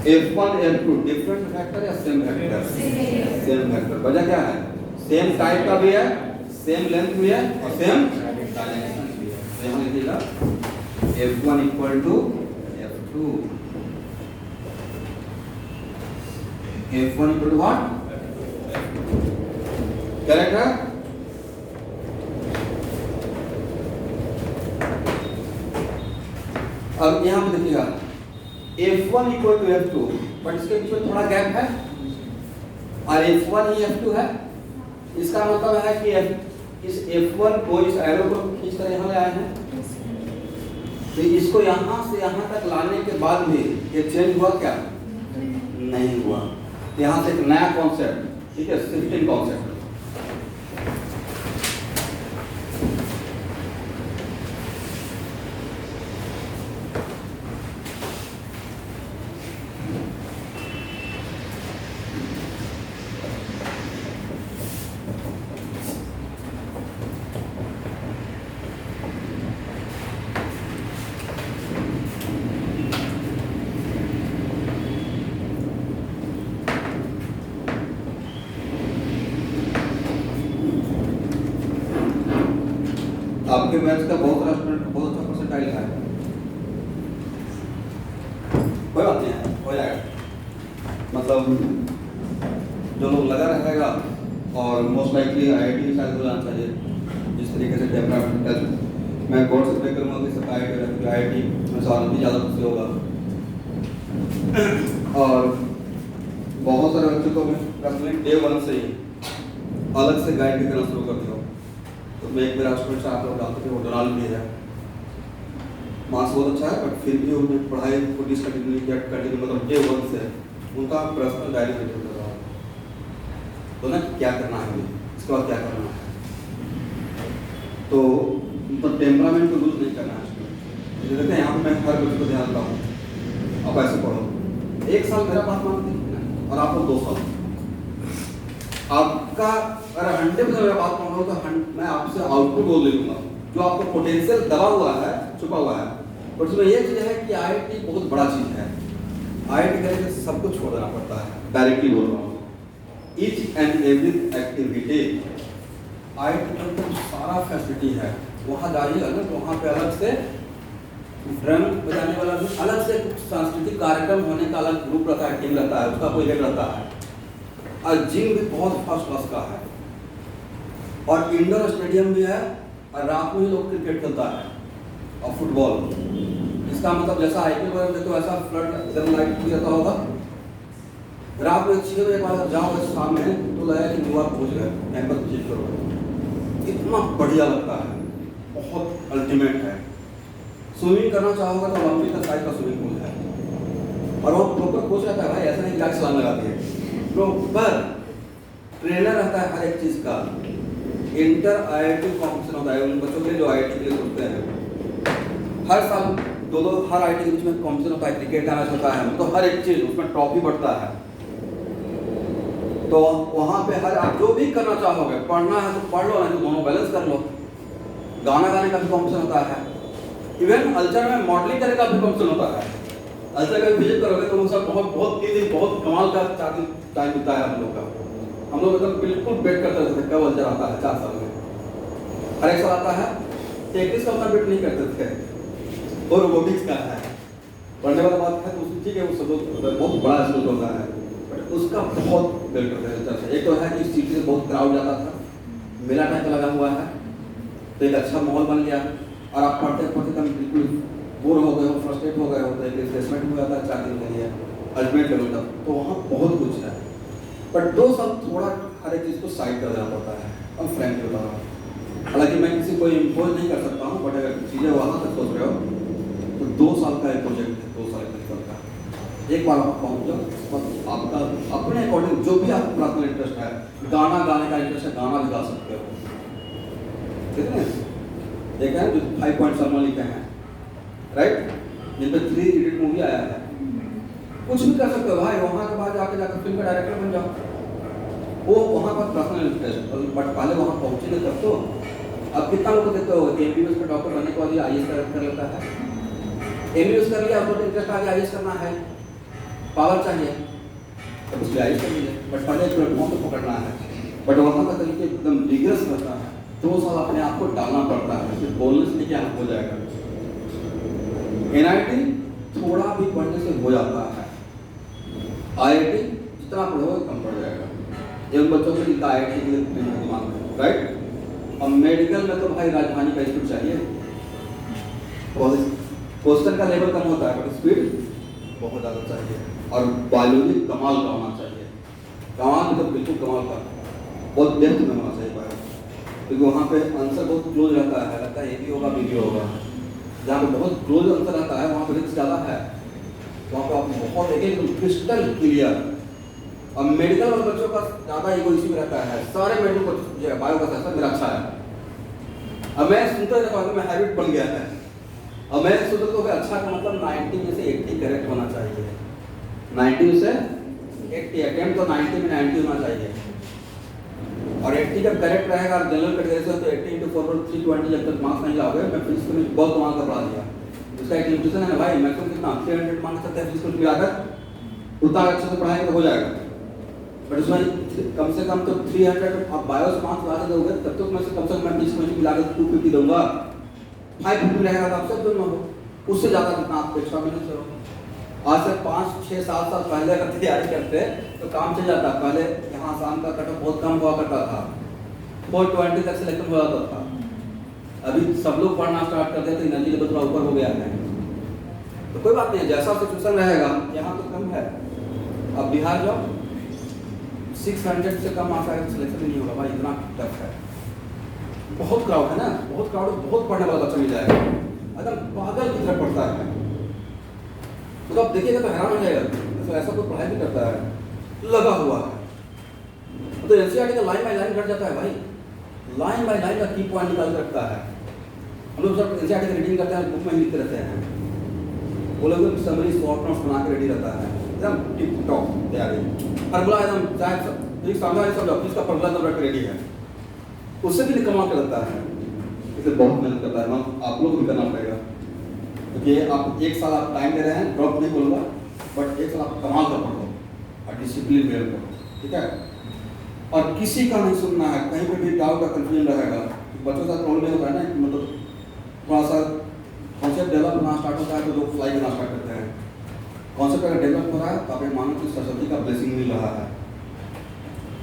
F1 F2 डिफरेंट वेक्टर या सेम वेक्टर? Same vector. वजह क्या है? सेम टाइप का भी है, सेम लेंथ भी है और सेम डायरेक्शन भी है। तो यहाँ लिखिएगा F1 equal to F2, F1 equal to what? Correct है? अब यहाँ पे देखिएगा F1 equal to F2, but इसके बीच में थोड़ा गैप है और F1 ही F2 है। इसका मतलब है कि इस F1 को, इस एरो को खींच कर यहाँ ले आए हैं, तो इसको यहाँ से यहाँ तक लाने के बाद भी ये चेंज हुआ क्या? नहीं हुआ। तो यहाँ से एक नया कॉन्सेप्ट, ठीक है, शिफ्टिंग कॉन्सेप्ट। आपके मैथ्स का बहुत सारा स्टूडेंट बहुत अच्छा परसेंटाइल है, कोई बात नहीं है, हो जाएगा। मतलब जो लोग लगा रहेगा और मोस्ट लाइकली आईआईटी शायद हो जाना चाहिए। जिस तरीके से डेवलपमेंट मैं गौर से करूँगा कि सब आईआईटी में सवाल भी ज़्यादा खुशी होगा। और बहुत सारे बच्चों को मैं पर्सनली डे 1 से ही अलग से गाइड भी करना शुरू कर दिया। तो मैं एक मेरा स्टूडेंट से आप लोग जानते थे, वो डोनाल्ड भी है, मार्क्स बहुत अच्छा है, बट फिर भी उन्होंने पढ़ाई को डिसकंटिन्यू किया, कंटिन्यू मतलब डे 1 से उनका पर्सनल डायरी मेंटेन कर रहा है। तो ना क्या करना है हमें, इसके बाद क्या करना है, तो उनका टेम्परामेंट को लूज नहीं करना है। देखते हैं यहाँ पर मैं हर बच्चे को ध्यान रखता हूँ, आप ऐसे पढ़ो। 1 साल मेरा बात मानते हैं और आप लोग 2 साल आपका, अगर 100% मेरा बात मान लो तो मैं आपसे आउटपुट बोल ले लूँगा, जो आपको पोटेंशियल दबा हुआ है, छुपा हुआ है। और उसमें ये चीज़ है कि आईआईटी बहुत बड़ा चीज़ है। आईआईटी करके सब कुछ छोड़ देना पड़ता है, डायरेक्टली बोल रहा हूँ। Each and every activity IIT में तो सारा फैसिलिटी है, वहाँ जाइए अलग, वहाँ पे अलग से ड्रम बजाने वाला भी अलग से, सांस्कृतिक कार्यक्रम होने का अलग ग्रुप रहता है, टीम रहता है, उसका कोई हेड रहता है, और जिम भी बहुत फर्स्ट क्लास का है, और इंडोर स्टेडियम भी है, और रात में ही लोग क्रिकेट खेलता है और फुटबॉल। इसका मतलब जैसा आईपीएल वगैरह देखते हो वैसा फ्लड इधर लाइट भी रहता होगा। रात में 6 बजे बाद जाओ शाम में तो लगा कि दीवार पहुँच गए, कैंपस विजिट करो, इतना बढ़िया लगता है, बहुत अल्टीमेट है। स्विमिंग करना चाहोगे तो लंबी का साइज का स्विमिंग पूल है, और वो प्रॉपर कोच रहता है भाई, ऐसा नहीं गाइड सलाम लगाती है, प्रॉपर ट्रेनर रहता है हर एक चीज़ का। इंटर आईआईटी कॉम्पिटिशन होता है उन बच्चों के लिए जो आईआईटी के लिए सोचते हैं। हर साल 2 हर आईआईटी के बीच में कॉम्पिटिशन होता है, क्रिकेट का मैच होता है, तो हर एक चीज़ उसमें ट्रॉफी बढ़ता है। तो वहाँ पे हर आप जो भी करना चाहोगे, पढ़ना है तो पढ़ लो, नहीं तो दोनों बैलेंस कर लो। गाना गाने का भी कॉम्पिटिशन होता है, इवन अल्चर में मॉडलिंग करने का भी कॉम्पिटिशन होता है। अल्चर का विजिट करोगे तो उनसे बहुत बहुत 3 दिन बहुत कमाल का 4 दिन टाइम बीता है हम लोग का। हम लोग एकदम बिल्कुल वेट करते थे कब अल्चर आता है, 4 साल में हर एक साल आता है। टेक्निक्स का उतना वेट नहीं करते थे, और रोबोटिक्स का है, पढ़ने वाला बात है तो उसकी ठीक है, वो सब बहुत बड़ा स्कूल होता है, बट उसका बहुत वेट करते थे अल्चर से। एक तो है कि सिटी से बहुत क्राउड जाता था, मेला टाइप का लगा हुआ है, तो एक अच्छा माहौल बन गया, और आप पढ़ते पढ़ते तब बिल्कुल बोर हो गए हो, फ्रस्ट्रेट हो गए हो, तो एक रिफ्रेशमेंट हो जाता है 4 दिन के लिए अल्टीमेट लेवल तक, तो वहाँ बहुत कुछ है। बट 2 साल थोड़ा हर एक चीज़ को साइड कर देना पड़ता है, और फ्रेंकली बता रहा हूँ। हालांकि मैं किसी को इम्पोज नहीं कर सकता हूँ, बट अगर चीज़ें वहाँ तक सोच रहे हो तो 2 साल का एक प्रोजेक्ट है, 2 साल का। एक बार आप पहुँच जाओ, आपका अपने अकॉर्डिंग जो भी आपको पर्सनल इंटरेस्ट है, गाना गाने का इंटरेस्ट है, गाना भी गा सकते हो, ठीक है। एक है जो 5 पॉइंट शर्मा लिखे हैं, राइट, जिन पर 3 इडियट मूवी आया है। कुछ भी कर सकते हो भाई, वहाँ के बाद जाकर फिल्म का डायरेक्टर बन जाओ, वो वहाँ पर पर्सनल इंटरेस्ट, बट पहले वहाँ पहुँचेंगे तब तो। अब कितना लोग देखते हो एमबीबीएस का डॉक्टर बनने के बाद ये आईएएस कर लेता है, एम यूज कर लिया, उसको इंटरेस्ट आगे आईएस करना है, पावर चाहिए तो उसके आईएस कर लीजिए, बट पहले प्लेटफॉर्म को पकड़ना है। बट वहाँ का तरीके एकदम रिगरस रहता है, 2 साल अपने आप को डालना पड़ता है, सिर्फ बोलने से नहीं क्या हो जाएगा। एनआईटी थोड़ा भी पढ़ने से हो जाता है, आईआईटी जितना पढ़ोगे कम पड़ जाएगा। ये उन बच्चों के लिए आईआईटी के लिए दिमाग में, राइट। अब मेडिकल में तो भाई राजधानी का स्पीड चाहिए, क्वेश्चन का लेवल कम होता है बट स्पीड बहुत ज़्यादा चाहिए, और बायोलॉजी कमाल का होना चाहिए। कमाल मतलब बिल्कुल कमाल का, बहुत डेप्थ में होना चाहिए बायोलॉजी, क्योंकि वहाँ पे आंसर बहुत क्लोज रहता है, लगता है ये भी होगा बी भी होगा। जहाँ पे बहुत क्लोज आंसर रहता है वहाँ पर रिस्क ज़्यादा है, वहाँ पर आप बहुत एक क्रिस्टल क्लियर। और मेडिकल वाले बच्चों का ज़्यादा ईगो इसी में रहता है, सारे मेडिकल को जो बायो का सेक्शन मेरा अच्छा है। अब मैं सुनता रहता हूँ, मैं हैबिट बन गया है, अब मैं सोचता हूँ अच्छा का मतलब 90 में से 80 करेक्ट होना चाहिए, 90 में से 80 अटेम्प्ट तो 90 में 90 होना चाहिए, और 80 जब करेक्ट रहेगा जनरल कैटेगरी से तो 80 × 4 320 जब तक मार्क्स नहीं लाओगे। मैं फिजिक्स में बहुत कमाल का पढ़ा दिया, उसका एक लिमिटेशन है भाई, मैक्सिमम कितना 300 मार्क्स सकते हैं फिजिक्स मिलाकर, उतना अच्छे से पढ़ाएंगे तो हो जाएगा। बट उसमें कम से कम तो 300 आप बायो से मार्क्स ला दोगे तब तो मैं से कम मैं फिजिक्स में मिला कर 250 दूंगा, 550 रहेगा तो आप सब दोनों हो, उससे ज़्यादा कितना आप एक्स्ट्रा मेहनत करो। आज से 5, 6, 7 साल पहले अगर तैयारी करते तो काम चल जाता। पहले यहाँ आसाम का कट ऑफ बहुत कम हुआ करता था, 420 तक सिलेक्शन हो जाता था। अभी सब लोग पढ़ना स्टार्ट कर देते, एनर्जी लेवल थोड़ा ऊपर हो गया है, तो कोई बात नहीं, जैसा सिचुएशन रहेगा। यहाँ तो कम है, अब बिहार जाओ 600 से कम मार्क्स आएगा सिलेक्शन नहीं होगा भाई, इतना टफ है। बहुत क्राउड है ना, बहुत क्राउड, बहुत पढ़ने वाला बच्चा मिल जाएगा, अगर पागल की तरह पढ़ता है तो आप देखिएगा तो हैरान हो जाएगा, तो ऐसा कोई पढ़ाई भी करता है लगा हुआ है। तो एनसीईआरटी का लाइन बाय लाइन घट जाता है भाई, लाइन बाय लाइन का की पॉइंट निकाल के रखता है। हम लोग सब एनसीईआरटी की रीडिंग करते हैं, बुक में लिखते रहते हैं, वो लोग समरी शॉर्ट नोट्स बना के रेडी रहता है, एकदम टिप टॉप तैयारी, फॉर्मूला एकदम चाहे समझा सब इसका फॉर्मूला एकदम रख रेडी है, उससे भी कमाल कर लगता है। इसे बहुत मेहनत करता है, आप लोग को भी करना पड़ेगा, क्योंकि आप 1 साल आप टाइम दे रहे हैं, ड्रॉप नहीं बोलूँगा, बट 1 साल आप कमाल का पढ़ो और डिसिप्लिन मेल करो, ठीक है। और किसी का नहीं सुनना है, कहीं पर भी डाउट का कंफ्यूजन रहेगा। बच्चों का प्रॉब्लम नहीं होता है ना, मतलब थोड़ा सा कॉन्सेप्ट डेवलप होना स्टार्ट होता है तो लोग फ्लाई करना स्टार्ट करते हैं। कॉन्सेप्ट अगर डेवलप हो रहा है तो आप मानो कि सरस्वती का ब्लेसिंग मिल रहा है।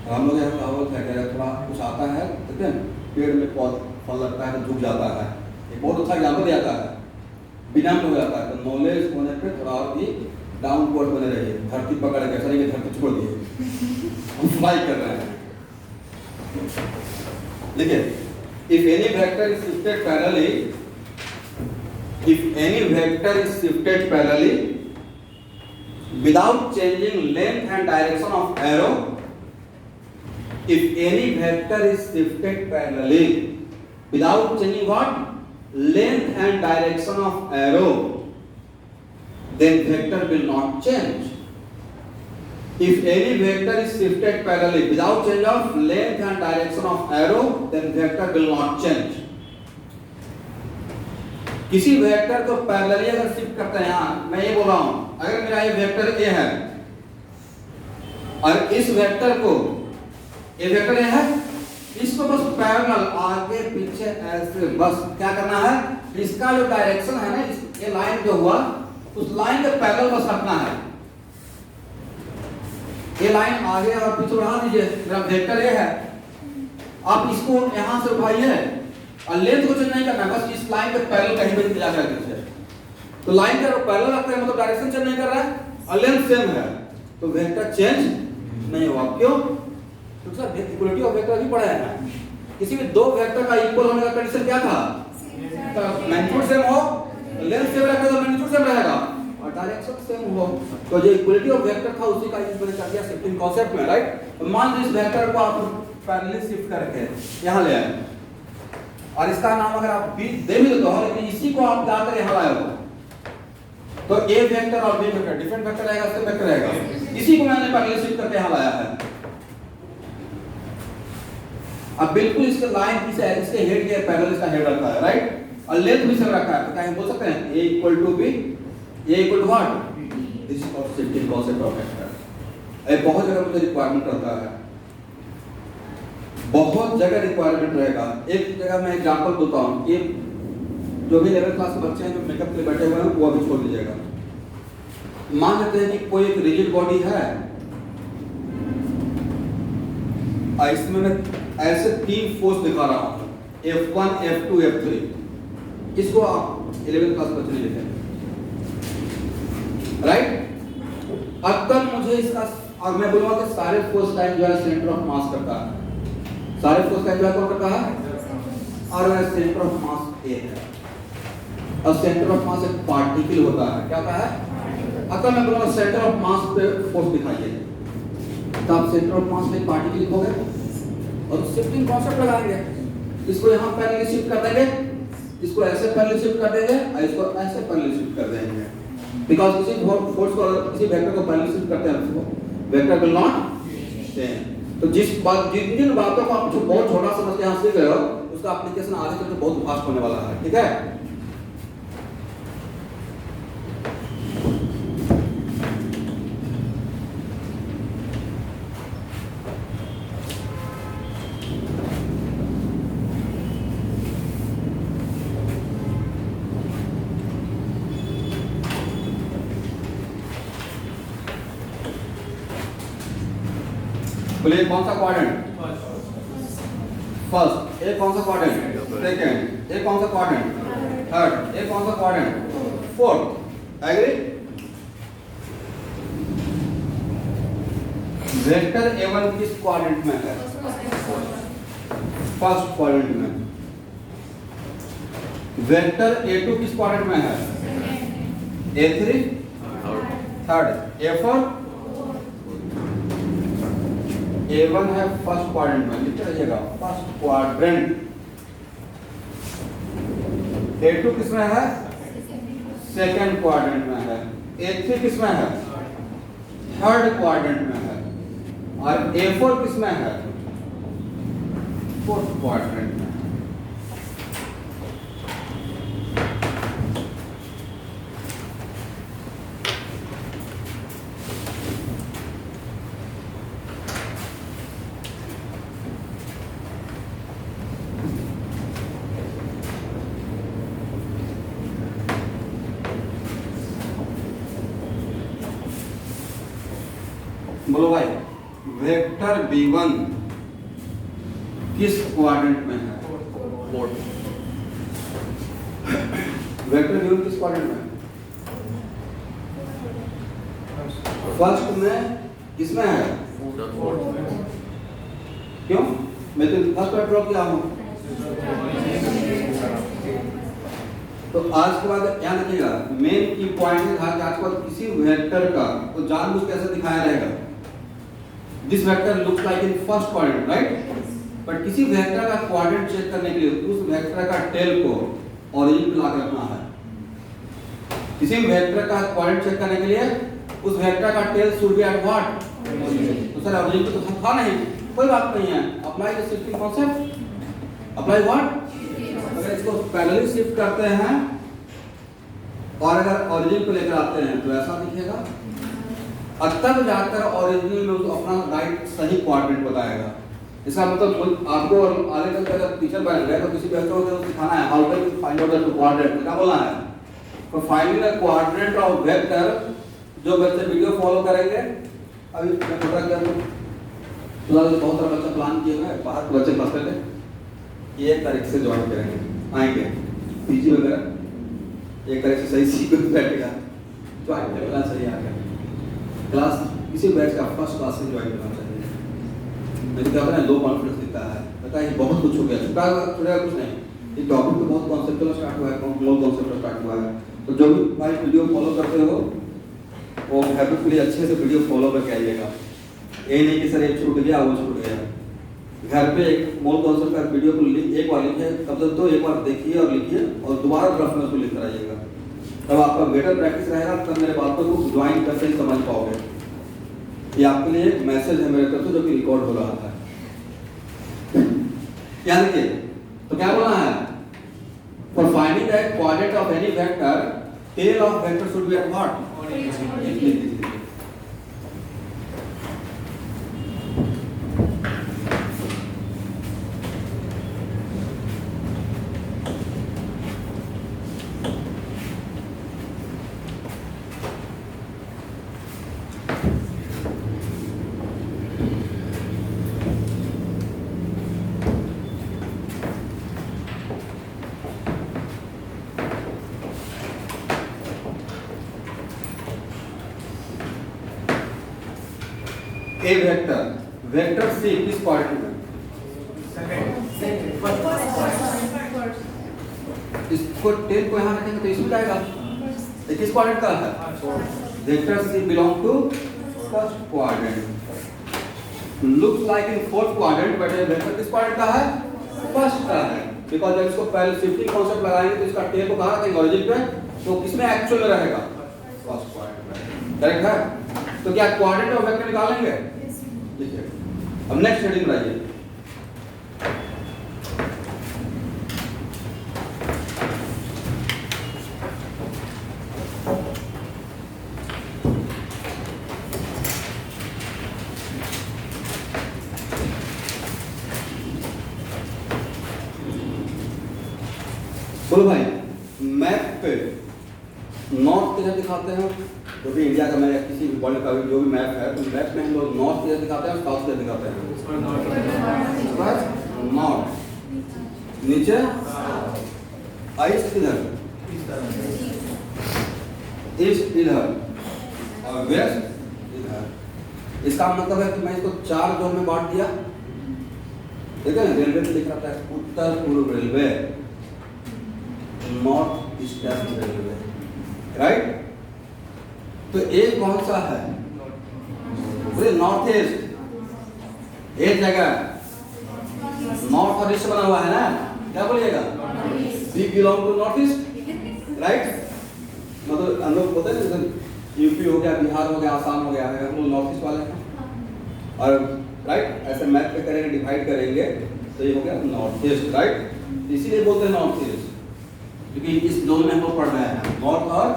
हम लोग यहाँ कहावत है, थोड़ा कुछ आता है ठीक है, पेड़ में फल लगता है तो झुक जाता है, एक बहुत अच्छा एग्जाम्पल आता है, विनम्र हो जाता है। तो नॉलेज होने पे थोड़ा और भी डाउनवर्ड बने रहिए, धरती पकड़ के, ऐसा नहीं कि धरती छोड़ दिए, हम फ्लाई कर रहे हैं। देखिए, if any vector is shifted parallelly, if any vector is shifted parallelly without changing length and direction of arrow, if any vector is shifted parallelly without changing what? Length and direction of arrow, then vector will not change. If any vector is shifted parallelly without change of length and direction of arrow, then vector will not change. किसी vector को parallelly अगर shift करते हैं, यहाँ मैं ये बोल रहा हूं, अगर मेरा ये वेक्टर ए है और इस वेक्टर को, ये वेक्टर ए है, इसको बस पैरेलल आगे पीछे ऐसे बस क्या करना है, इसका जो डायरेक्शन है ना, ये लाइन जो हुआ उस लाइन के पैरेलल बस रखना है। ये लाइन आगे और पीछे बढ़ा दीजिए, मेरा वेक्टर ए है, आप इसको यहां से उठाइए और लेंथ को चेंज नहीं करना, बस इस लाइन के पैरेलल कहीं भी जा कर दीजिए। तो लाइन का पैरेलल रखते हैं मतलब डायरेक्शन चेंज नहीं कर रहा है और लेंथ सेम है, तो वेक्टर चेंज नहीं हुआ। क्यों? क्योंकि सर इक्वलिटी ऑफ वेक्टर भी पढ़ा है ना, किसी भी दो वेक्टर का इक्वल होने का कंडीशन क्या था, मैग्नीट्यूड सेम हो, लेंथ सेम रहेगा तो मैग्नीट्यूड सेम रहेगा और डायरेक्शन सेम हो। तो जो इक्वलिटी ऑफ वेक्टर था उसी का यूज मैंने कर दिया शिफ्टिंग कांसेप्ट में, राइट। तो मान लीजिए इस वेक्टर को आप पैरेलली शिफ्ट करके यहां ले आए और इसका नाम अगर आप बी दे भी दो, लेकिन इसी को आप लाकर यहां लाए हो तो ए वेक्टर और बी वेक्टर डिफरेंट वेक्टर रहेगा, सेम वेक्टर रहेगा। इसी को मैंने पैरेलली शिफ्ट करके यहां लाया है। अब बिल्कुल इसके लाइन पीछे है, इसके हेड के पैरेलल इसका हेड रखा है, राइट, और लेंथ भी सेम रखा है, तो क्या हम बोल सकते हैं a = b ये equal to what, this is called shifting concept of vector. ये बहुत जगह मुझे रिक्वायरमेंट रहता है, बहुत जगह रिक्वायरमेंट रहेगा। एक जगह मैं एग्जांपल देता हूं कि जो भी 11th क्लास के बच्चे हैं जो मेकअप के लिए बैठे हुए हैं वो अभी छोड़ दीजिएगा। मान लेते हैं कि कोई एक रिजिड बॉडी है, इसमें मैं ऐसे 3 फोर्स दिखा रहा हूं, F1 F2 F3। इसको आप 11th क्लास बच्चे ने लिखे, राइट। अब तक मुझे इसका और मैं बोलूंगा कि सारे फोर्स का जो है सेंटर ऑफ मास करता है, सारे फोर्स का जो है कौन करता है, और वह सेंटर ऑफ मास ए है। और सेंटर ऑफ मास एक पार्टिकल होता है, क्या होता है। अब मैं बोलूंगा सेंटर ऑफ मास पे फोर्स दिखाइए, तो आप सेंटर ऑफ मास पे पार्टिकल लिखोगे और शिफ्टिंग कॉन्सेप्ट लगाएंगे। इसको यहाँ पैरेलल शिफ्ट कर देंगे, इसको ऐसे पैरेलल शिफ्ट कर देंगे और इसको ऐसे पैरेलल शिफ्ट कर देंगे। बिकॉज़ किसी फोर्स को किसी वेक्टर को पैरेलल शिफ्ट करते हैं उसको वेक्टर विल नॉट चेंज। तो जिन बातों को आप बहुत छोटा समझ के यहाँ सीख रहे हो उसका एप्लीकेशन आगे चलकर बहुत फास्ट होने वाला है, ठीक है। बोलिए कौन सा क्वाड्रेंट, फर्स्ट। ए कौन सा क्वाड्रेंट, सेकंड। ए कौन सा क्वाड्रेंट, थर्ड। ए कौन सा quadrant, fourth. Agree. Vector A1 किस क्वाड्रेंट में है, फर्स्ट क्वाड्रेंट में। वेक्टर A2 किस क्वाड्रेंट में है, A3 थर्ड। A4 A1 है फर्स्ट क्वाड्रेंट में, लिखते रहिएगा फर्स्ट क्वाड्रेंट। A2 किसमें है, सेकंड क्वाड्रेंट में है। A3 किसमें है, थर्ड क्वाड्रेंट में है। और A4 किसमें है, फोर्थ क्वाड्रेंट में। बोलो भाई, वेक्टर B1 किस क्वाड्रेंट में है, फोर्थ। वेक्टर B1 किस क्वाड्रेंट में, फर्स्ट में। किसमें है, क्यों, मैं तो फर्स्ट पर ड्रॉ किया हूं। तो आज के बाद ध्यान रखिएगा, मेन की पॉइंट था कि आज के बाद किसी वेक्टर का तो जानबूझ कैसे दिखाया रहेगा, this vector looks like in first quadrant, right. But किसी वेक्टर का क्वाड्रेंट चेक करने के लिए उस वेक्टर का टेल को ओरिजिन पे लाकर रखना है। किसी वेक्टर का क्वाड्रेंट चेक करने के लिए उस वेक्टर का tail should be at what, तो सर ओरिजिन पे तो था नहीं, कोई बात नहीं है। Apply the shifting concept, apply what. अगर इसको पैरेलल शिफ्ट करते हैं और अगर ओरिजिन पे लेकर आते हैं तो ऐसा दिखेगा, और तब जाकर ओरिजिनल में उसको अपना राइट सही क्वाड्रेंट बताएगा। इसका मतलब आपको आगे चलकर अगर टीचर बन गए तो किसी बच्चों को सिखाना है how to find out the quadrant, क्या बोलना है, for finding the quadrant of vector. जो बच्चे वीडियो फॉलो करेंगे, अभी मैं पता किया तो बहुत सारा बच्चा प्लान किए हुए बाहर के बच्चे क्लास करते, ये 1 तारीख से ज्वाइन करेंगे, आएंगे पीजी वगैरह 1 तारीख से सही सीक्वेंस बैठेगा, ज्वाइन करना सही आ गया क्लास। किसी बैच का फर्स्ट क्लास से ज्वाइन करना चाहिए। मेरे क्या होता है, लो कॉन्फिडेंस दिखता है, पता है बहुत कुछ हो गया, छुड़ा कुछ नहीं। ये टॉपिक तो बहुत कॉन्सेप्चुअल स्टार्ट हुआ है, लो कॉन्सेप्ट स्टार्ट हुआ है। तो जो भी भाई वीडियो फॉलो करते हो वो हैबिटफुली अच्छे से वीडियो फॉलो करके आइएगा। ये नहीं कि सर ये छूट गया वो छूट गया। घर पे एक मोल कॉन्सेप्ट का वीडियो को एक बार लिखिए, तब तक तो एक बार देखिए और लिखिए और दोबारा रफ में उसको लिखते रहिएगा। तब आपका बेटर प्रैक्टिस रहेगा, तब मेरे बातों को ज्वाइन करके ही समझ पाओगे। ये आपके लिए एक मैसेज है मेरे तरफ से जो कि रिकॉर्ड हो रहा है। क्या देखिए, तो क्या बोलना है, for finding the quadrant of any vector tail of vector should be at what? A vector C किस क्वाड्रेंट में? इसको टेल को यहाँ रखेंगे तो इसमें जाएगा। ये किस क्वाड्रेंट का है? Vector C belong to first quadrant. Looks like in fourth quadrant, but vector किस क्वाड्रेंट का है? फर्स्ट का है। बिकॉज जब इसको पहले शिफ्टिंग कॉन्सेप्ट लगाएंगे तो इसका टेल को कहाँ रखेंगे? ओरिजिन पे। तो किसमें एक्चुअल में रहेगा? फर्स्ट क्वाड्रेंट में। करेक्ट है? तो क्या क्वाड्रेंट और वेक्टर निकालेंगे? देखिए अब नेक्स्ट हेडिंग बनाइए। बोलो भाई, मैप पे नॉर्थ किधर दिखाते हैं? जो भी इंडिया का मैप, किसी भी वर्ल्ड का जो भी मैप है, तो मैप में हम लोग नॉर्थ किधर दिखाते हैं, साउथ किधर दिखाते हैं? नॉर्थ। नीचे ईस्ट किधर? ईस्ट इधर और वेस्ट इधर। इसका मतलब है कि मैं इसको 4 जोन में बांट दिया। देखते हैं रेलवे में लिख रहा है उत्तर पूर्व railway, north eastern railway, right? तो एक कौन सा है? बोले नॉर्थ ईस्ट। एक जगह नॉर्थ और ईस्ट बना हुआ है ना, क्या बोलिएगा? We belong to north east, right? मतलब हम लोग बोलते हैं यूपी हो गया, बिहार हो गया, आसाम हो गया, हम लोग नॉर्थ ईस्ट वाले हैं। और राइट ऐसे मैप पे करेंगे, डिवाइड करेंगे तो ये हो गया नॉर्थ ईस्ट, राइट? इसीलिए बोलते हैं नॉर्थ ईस्ट, क्योंकि इस जोन में हम लोग पढ़ रहे हैं नॉर्थ और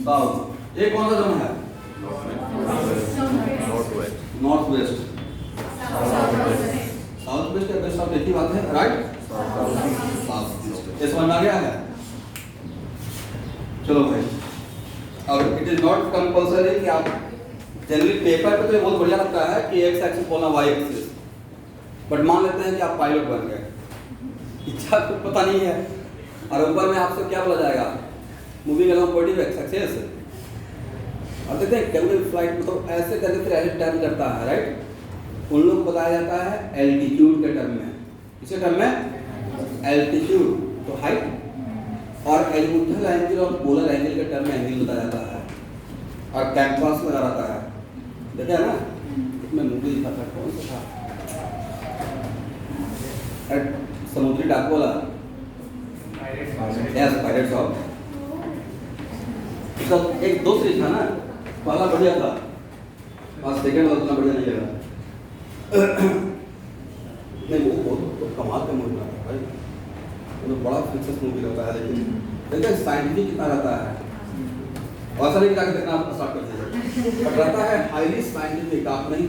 साउथ। ये कौन सा जोन है? North west. साउथ वेस्ट या वेस्ट सब एक ही बात है, राइट? ये समझ में आ गया है? चलो भाई, अब इट इज नॉट कंपल्सरी कि आप जनरली पेपर पे तो ये बहुत बढ़िया लगता है कि एक्स एक्सिस बोलना वाई एक्सिस, बट मान लेते हैं कि आप पायलट बन गए, इच्छा कुछ पता नहीं है, और ऊपर में आपसे क्या बोला जाएगा? Moving along positive x axis. और देखते हैं कभी फ्लाइट में तो ऐसे करके फिर ऐसे टर्न करता है, राइट? उन लोग को बताया जाता है एल्टीट्यूड के टर्म में। किसके टर्म में? एल्टीट्यूड, तो हाइट। और एजिमुथल एंगल और पोलर एंगल के टर्म में एंगल बताया जाता है, और कैंपस लगा रहता है। देखा है ना? इसमें मूवी दिखा था, कौन सा था? समुद्री डाकू वाला, यस पायरेट्स ऑफ। इसका एक दो सीरीज था ना, पहला बढ़िया था और सेकंड वाला उतना बढ़िया नहीं लगा। नहीं वो बहुत कमाल का मूवी था भाई, वो बड़ा फिक्स मूवी रहता है, लेकिन देखिए साइंटिफिक कितना रहता है, और ऐसा नहीं कि देखना आप स्टार्ट कर दीजिए, बट रहता है हाईली साइंटिफिक। आप नहीं,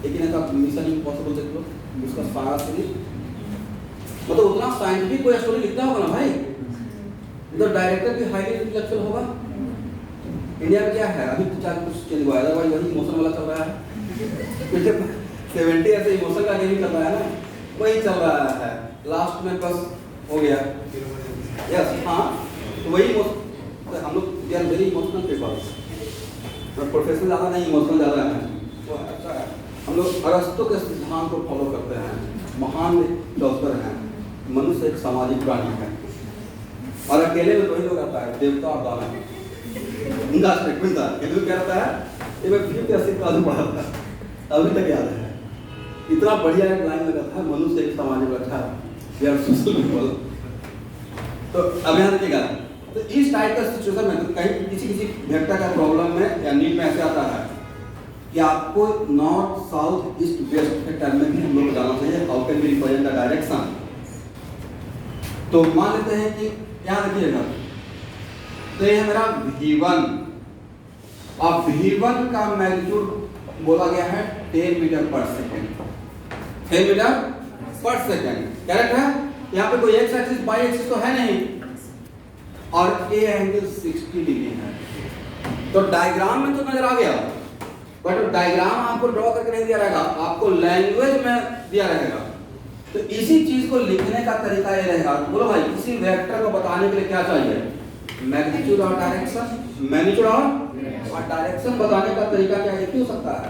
लेकिन ऐसा मिशन इम्पॉसिबल देख लो, उसका सारा सीरीज मतलब उतना साइंटिफिक कोई स्टोरी लिखता होगा ना भाई, तो डायरेक्टर भी हाईली इंटेलेक्चुअल होगा। इंडिया में क्या है अभी तो चाहे कुछ चल हुआ है, वही इमोशन वाला चल रहा है। 70 ऐसे इमोशन का गेम चल रहा है ना, वही चल रहा है। लास्ट में बस हो गया, यस हाँ, तो वही तो हम लोग we are very emotional people, और प्रोफेशनल ज़्यादा नहीं, इमोशनल ज़्यादा है। तो अच्छा है, हम लोग अरस्तु के सिद्धांत को फॉलो करते हैं। महान फिलोसफर हैं, मनुष्य एक सामाजिक प्राणी है, और अकेले में वही लोग आता है देवता और दानव। उनका स्टेटमेंट था, ये क्या रहता है, ये मैं 50-80 क्लास में पढ़ा था, अभी तक याद है। इतना बढ़िया एक लाइन लगा था, मनुष्य एक सामाजिक अच्छा वी आर सोशल पीपल। तो अब यहाँ देखिएगा, तो इस टाइप का सिचुएशन में तो कहीं किसी वेक्टर का प्रॉब्लम में या नीड में ऐसे आता है कि आपको नॉर्थ साउथ ईस्ट वेस्ट के टर्म में भी हम लोग जाना चाहिए, how can we represent the direction. तो मान लेते हैं कि यहाँ देखिएगा तो ये है मेरा V1 और V1 का मैग्नीट्यूड बोला गया है 10 metre per second. 10 metre per second correct है। यहाँ पे कोई एक्स एक्सिस वाई एक्सिस तो है नहीं और ए एंगल 60 डिग्री है। तो डायग्राम में तो नजर आ गया, बट डायग्राम आपको ड्रॉ करके नहीं दिया रहेगा, आपको लैंग्वेज में दिया रहेगा। तो इसी चीज को लिखने का तरीका ये रहेगा। बोलो भाई, किसी वेक्टर को बताने के लिए क्या चाहिए? मैग्नीट्यूड और डायरेक्शन। मैग्नीट्यूड और डायरेक्शन बताने का तरीका क्या है? क्यों सकता है?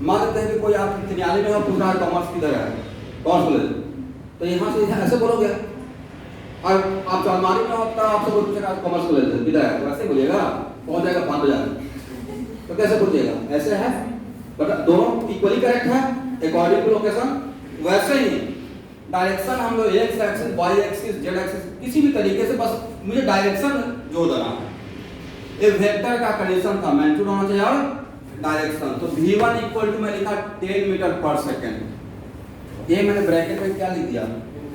मान लेते हैं कि कोई आप विद्यालय में हो, पूछ रहा है कॉमर्स किधर है, कौन कॉलेज, तो यहाँ से ऐसे बोलोगे। और आप चालमारी में हो तो आपसे कोई पूछेगा कॉमर्स कॉलेज किधर है, तो ऐसे बोलिएगा, पहुंच जाएगा 5 बजे। तो कैसे पूछिएगा? ऐसे है। बट दोनों इक्वली करेक्ट है अकॉर्डिंग टू लोकेशन। वैसे ही डायरेक्शन हम लोग X axis, Y axis, Z axis किसी भी तरीके से, बस मुझे डायरेक्शन जो देना है। एक वेक्टर का कंडीशन था मैग्नीट्यूड होना चाहिए और डायरेक्शन। तो V1 इक्वल टू मैं लिखा 10 मीटर पर सेकेंड। ये मैंने ब्रैकेट में क्या लिख दिया?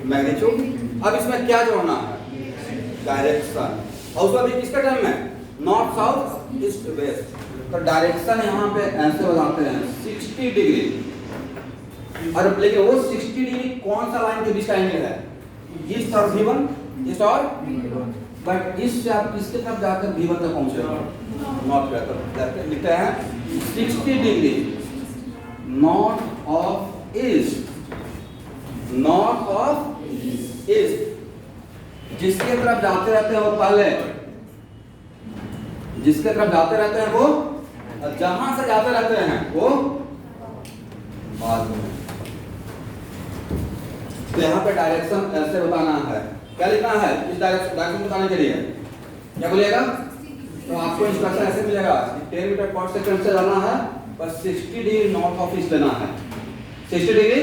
मैग्नीट्यूड। अब इसमें क्या जोड़ना है? डायरेक्शन। और उसका भी किसका टर्म है? North south east waste. तो डायरेक्शन यहाँ पे ऐसे बताते हैं 60 डिग्री। और लेकिन वो 60 डिग्री कौन सा लाइन के बीच का एंगल है? ईस्ट और V1, ईस्ट और बट ईस्ट से आप किसके तरफ जाकर V1 तक पहुंचे? नॉर्थ की तरफ जाकर लिखते हैं 60 degree north of east. North of east जिसके तरफ जाते रहते हैं वो पहले, जिसके तरफ जाते रहते हैं वो, जहां से जाते रहते हैं वो बाद में। तो यहाँ पे डायरेक्शन ऐसे बताना है। क्या लिखना है इस डायरेक्शन बताने के लिए? क्या बोलिएगा? तो आपको इंस्ट्रक्शन ऐसे मिलेगा 10 मीटर पर सेकंड से जाना है, बस 60 डिग्री नॉर्थ ऑफ ईस्ट लेना है। 60 डिग्री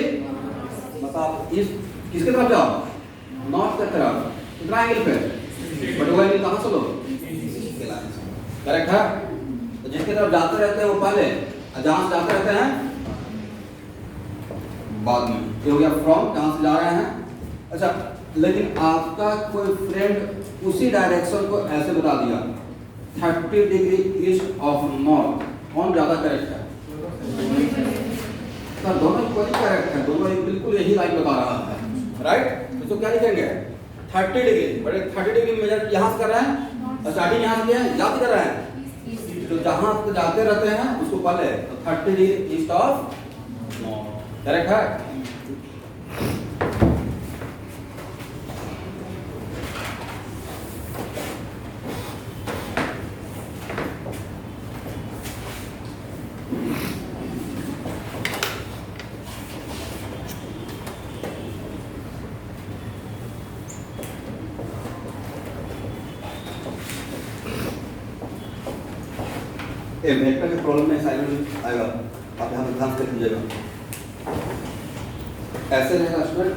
मतलब ईस्ट किसके तरफ जाओ? नॉर्थ की तरफ। कितना एंगल पे? बट वो एंगल कहां से लो? करेक्ट है। तो जिसके तरफ जाते रहते हैं वो पहले, जहां से जाते रहते हैं बाद में। ये हो गया फ्रॉम, जहां से जा रहे हैं। अच्छा, लेकिन आपका कोई फ्रेंड उसी डायरेक्शन को ऐसे बता दिया 30 डिग्री ईस्ट ऑफ नॉर्थ, कौन ज्यादा करेक्ट है? सर दोनों इक्वली करेक्ट है, दोनों बिल्कुल यही लाइन बता रहा है, राइट? तो क्या लिखेंगे? 30 डिग्री, बड़े 30 डिग्री मेजर यहाँ से कर रहे हैं, स्टार्टिंग यहाँ से किया है, याद कर रहे हैं। तो जहां से जाते रहते हैं उसको पहले, तो 30 degree east of north, correct है। वेक्टर के प्रॉब्लम में असाइनमेंट आएगा, आप यहाँ पर ध्यान से लीजिएगा। ऐसे रहेगा student,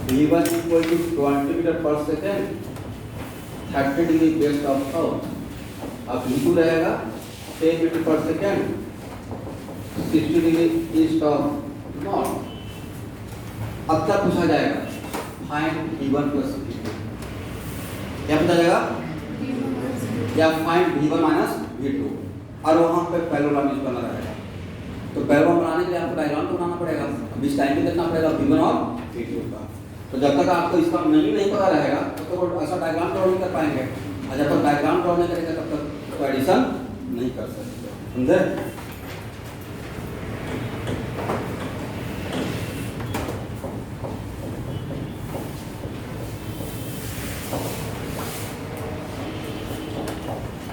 V1 equal to 20 metre per second 30 degree west of south. अब V2 रहेगा 10 metre per second 60 degree east of north. अब क्या पूछा जाएगा? Find V1 plus V2। क्या पूछा जाएगा? या फाइंड V1 माइनस V2, और वहां पे पैरेललोग्राम यूज करना रहेगा। तो पैरेललोग्राम बनाने के लिए आपको डायग्राम तो बनाना पड़ेगा, बीच टाइम भी देखना पड़ेगा V1 और V2 का। तो जब तक आपको इसका नहीं पता रहेगा तब तक ऐसा डायग्राम ड्रॉ नहीं कर पाएंगे, और जब तक डायग्राम ड्रॉ नहीं करेंगे तब तक तो एडिशन नहीं कर सकते, समझे?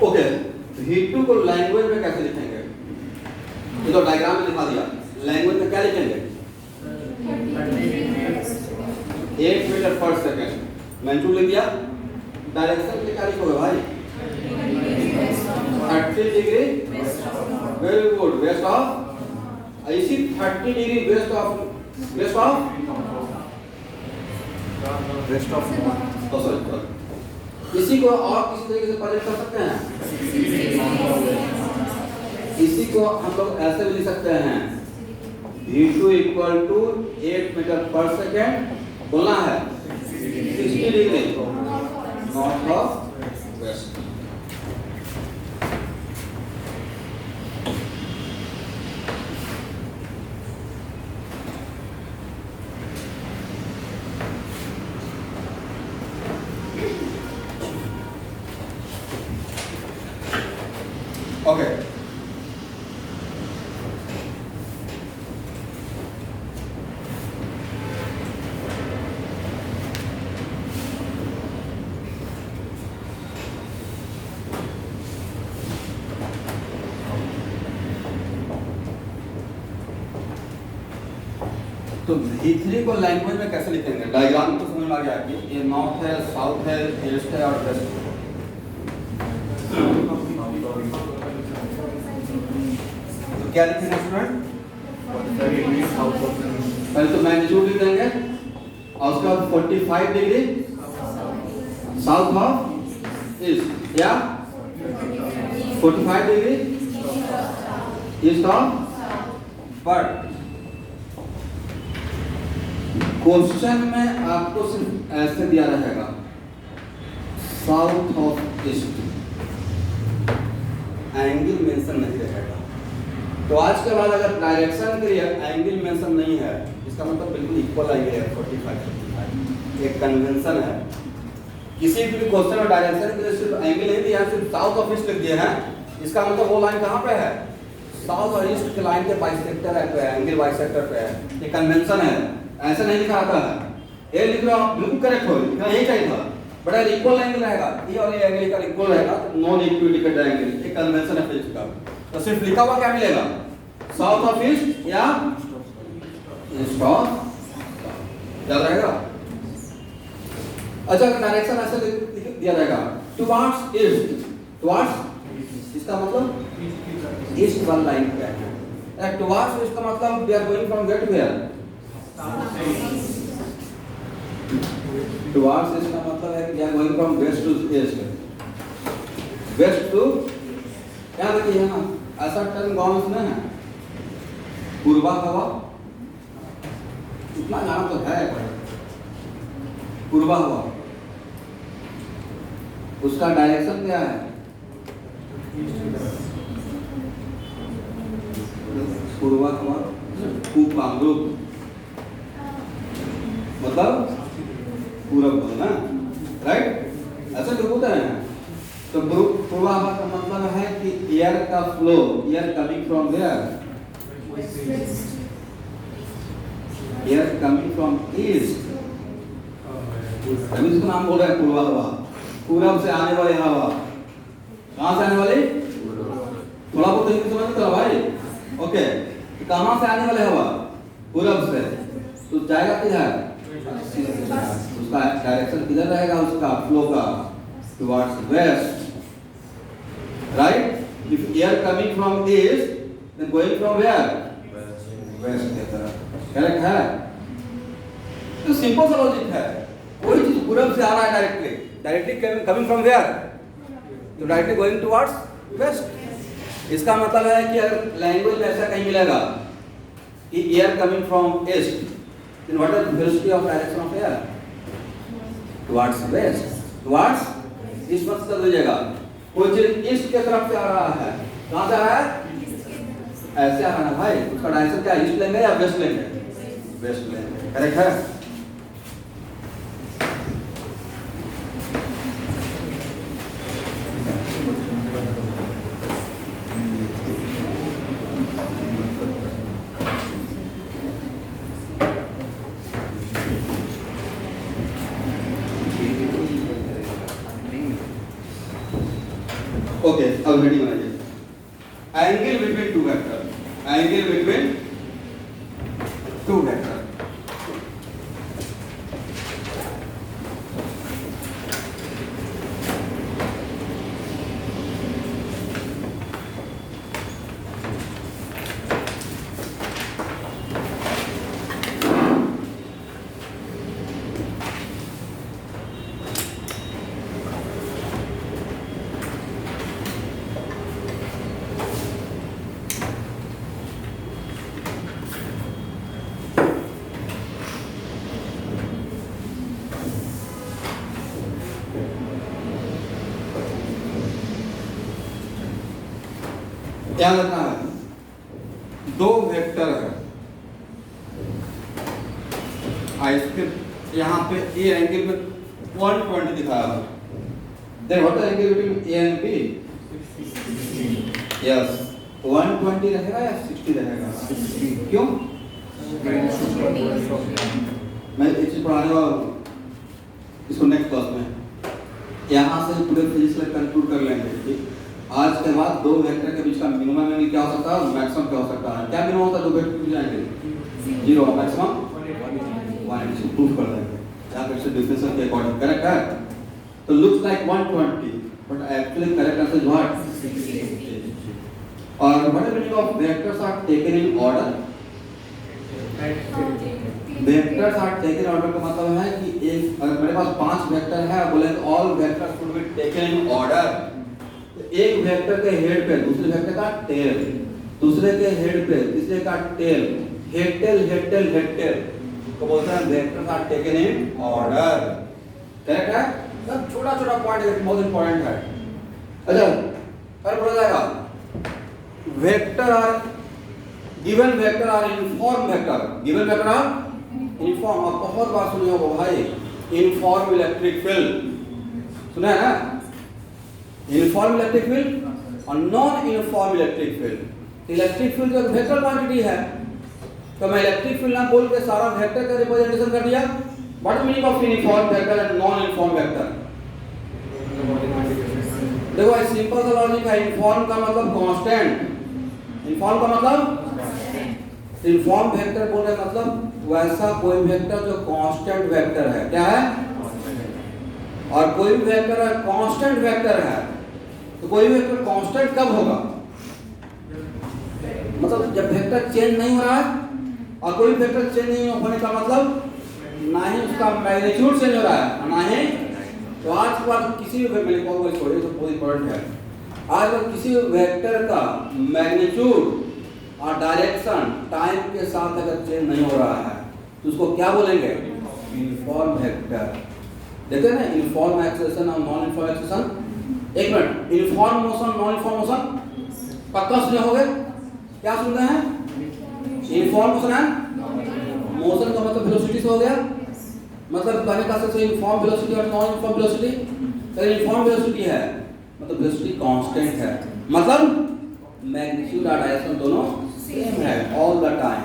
ओके, V2 को लैंग्वेज में कैसे लिखेंगे? ये तो डायग्राम में दिखा दिया, लैंग्वेज में क्या लिखेंगे? 8 मीटर पर सेकेंड मैग्नीट्यूड लिख दिया। डायरेक्शन के क्या लिखोगे भाई? 30 degree very good west of, इसी 30 डिग्री वेस्ट ऑफ सॉरी, इसी को और किसी तरीके से प्रोजेक्ट कर सकते हैं। इसी को हम लोग ऐसे भी लिख सकते हैं V2 equal to 8 metre per second, बोलना है 60 डिग्री नॉर्थ ओके तो V3 को लैंग्वेज में कैसे लिखेंगे? डायग्राम तो समझ में आ गया कि ये नॉर्थ है, साउथ है, ईस्ट है और वेस्ट है। तो क्या लिखेंगे स्टूडेंट? पहले तो मैग्नीट्यूड लिख देंगे और उसके बाद 45 डिग्री साउथ ऑफ ईस्ट या 45 degree east of. But question में आपको सिर्फ ऐसे दिया रहेगा south of east, angle mention नहीं रहेगा। तो आज के बाद अगर डायरेक्शन के लिए एंगल मेंशन नहीं है, इसका मतलब बिल्कुल इक्वल एंगल है 45 एक कन्वेंशन है। किसी भी क्वेश्चन में डायरेक्शन के लिए सिर्फ एंगल नहीं दिया, सिर्फ साउथ ऑफ ईस्ट लिख दिए हैं, इसका मतलब वो लाइन कहाँ पे है? साउथ और ईस्ट के लाइन के बाइसेक्टर है, एंगल बाइसेक्टर पे है। ये कन्वेंशन है, ऐसा नहीं लिखा आता है। ये लिख रहे हो बिल्कुल करेक्ट हो, यही चाहिए था। बट अगर इक्वल एंगल रहेगा, ये और ये एंगल का इक्वल रहेगा तो नॉन इक्विडिकेट एंगल, ये कन्वेंशन है फिजिक्स का। तो सिर्फ लिखा हुआ क्या मिलेगा? साउथ ऑफ ईस्ट या ईस्ट ऑफ, याद रहेगा। अच्छा डायरेक्शन ऐसे लिख दिया रहेगा टुवर्ड्स ईस्ट, टुवर्ड्स इसका मतलब ईस्ट वाला लाइन पे है। टुवर्ड्स ईस्ट का मतलब we are going from where to where? Towards इसका मतलब है कि we are going from west to east, west to. क्या देखिए ना, ऐसा टर्म गाँव में है पूर्वा हवा, इतना गाना तो है पूर्वा हवा, उसका डायरेक्शन क्या है? पूर्वा हवा कुपामरूप मतलब पूरब बोलना, राइट? ऐसा तो होता है। तो पूर्वा हवा का मतलब है कि एयर का flow, air coming from where? Air coming from east, तभी इसका नाम बोल रहे हैं पूर्वा हवा। पूरब से आने वाली हवा, कहाँ से आने वाली? थोड़ा बहुत हिंदी समझ में भाई, ओके। कहाँ से आने वाले हवा? पूरब से। तो जाएगा किधर? उसका डायरेक्शन किधर रहेगा? उसका फ्लो का towards west, right? If air coming from east then going from where? West की तरफ, करेक्ट है? तो सिंपल सा लॉजिक है। कोई चीज पूरब से आ रहा है डायरेक्टली कमिंग फ्रॉम वेयर? तो डायरेक्टली गोइंग टुवर्ड्स वेस्ट। इसका मतलब है कि अगर लैंग्वेज में ऐसा कहीं मिलेगा कि air coming from east, then what is the velocity of direction of air? Towards west, towards east मत कर दीजिएगा। कोई चीज ईस्ट के तरफ से आ रहा है, कहाँ से आ रहा है? ऐसे आ रहा है भाई, उसका डायरेक्शन क्या ईस्ट लेंगे या वेस्ट लेंगे? वेस्ट लेंगे, करेक्ट है? ओके, अब रेडी बनाइए। Angle between two vector, angle between two vector. ध्यान रखना है, दो वेक्टर है, इसके यहाँ पे ए एंगल में 120 दिखाया हुआ। Then what is angle between A and B? Yes 120 रहेगा या 60 रहेगा? क्यों? मैं एक चीज पढ़ाने वाला हूँ इसको नेक्स्ट क्लास में। यहाँ से पूरे फिजिक्स में कंक्लूड कर लेंगे कि आज के बाद दो वेक्टर के बीच का मिनिमम एंगल क्या हो सकता है, मैक्सिमम क्या हो सकता है। क्या मिनिमम होता है दो वेक्टर के बीच एंगल? 0, मैक्सिमम 180 प्रूफ कर देंगे यहाँ पे डिफरेंशियल के अकॉर्डिंग। करेक्ट है? तो looks like 120 but actually correct answer is what? 60। और what is meaning of vectors are taken in order? Vectors are taken in order का मतलब है कि एक अगर मेरे पास 5 वेक्टर है, बोले all vectors should be taken in order. एक वेक्टर के हेड पे दूसरे वेक्टर का टेल, दूसरे के हेड पे तीसरे का टेल, हेड टेल तो बोलते हैं vectors are taken in order. Correct है? सब छोटा पॉइंट है, बहुत इंपॉर्टेंट है। अच्छा फिर बोला जाएगा vector are given vector are uniform vector. Given vector are uniform. आप बहुत बार सुने होगा भाई यूनिफॉर्म इलेक्ट्रिक फील्ड, सुना है ना? यूनिफॉर्म इलेक्ट्रिक फील्ड और non uniform electric field. Electric field तो वेक्टर क्वांटिटी है, तो मैं इलेक्ट्रिक फील्ड ना बोल के सारा वेक्टर का रिप्रेजेंटेशन कर दिया। What is meaning of uniform vector and non uniform vector? देखो ये सिंपल सा लॉजिक है। यूनिफॉर्म का मतलब कांस्टेंट, यूनिफॉर्म का मतलब यूनिफॉर्म वेक्टर बोलने का मतलब वैसा कोई वेक्टर जो कांस्टेंट वेक्टर है। क्या है? और कोई भी वेक्टर है कांस्टेंट वेक्टर है, तो कोई भी वेक्टर कांस्टेंट कब होगा? मतलब जब वेक्टर चेंज नहीं हो रहा है। और कोई वेक्टर चेंज नहीं होने का मतलब ना ही उसका मैग्नीट्यूड चेंज हो रहा है ना ही। तो आज के बाद किसी भी वेक्टर को छोड़िए तो बहुत इंपॉर्टेंट है। आज तक किसी भी वेक्टर का मैग्नीट्यूड और डायरेक्शन टाइम के साथ अगर चेंज नहीं हो रहा है तो उसको क्या बोलेंगे? Uniform vector. देखते हैं ना यूनिफॉर्म एक्सेलेरेशन और नॉन यूनिफॉर्म एक्सेलेरेशन। एक minute, uniform motion non uniform motion पक्का सुने होंगे? क्या सुन रहे हैं? यूनिफॉर्म मोशन है मोशन का मतलब वेलोसिटी से हो गया। मतलब कहने का से यूनिफॉर्म वेलोसिटी और नॉन यूनिफॉर्म वेलोसिटी। अगर यूनिफॉर्म वेलोसिटी है मतलब वेलोसिटी कांस्टेंट है, मतलब मैग्नीट्यूड और डायरेक्शन दोनों सेम है ऑल द टाइम।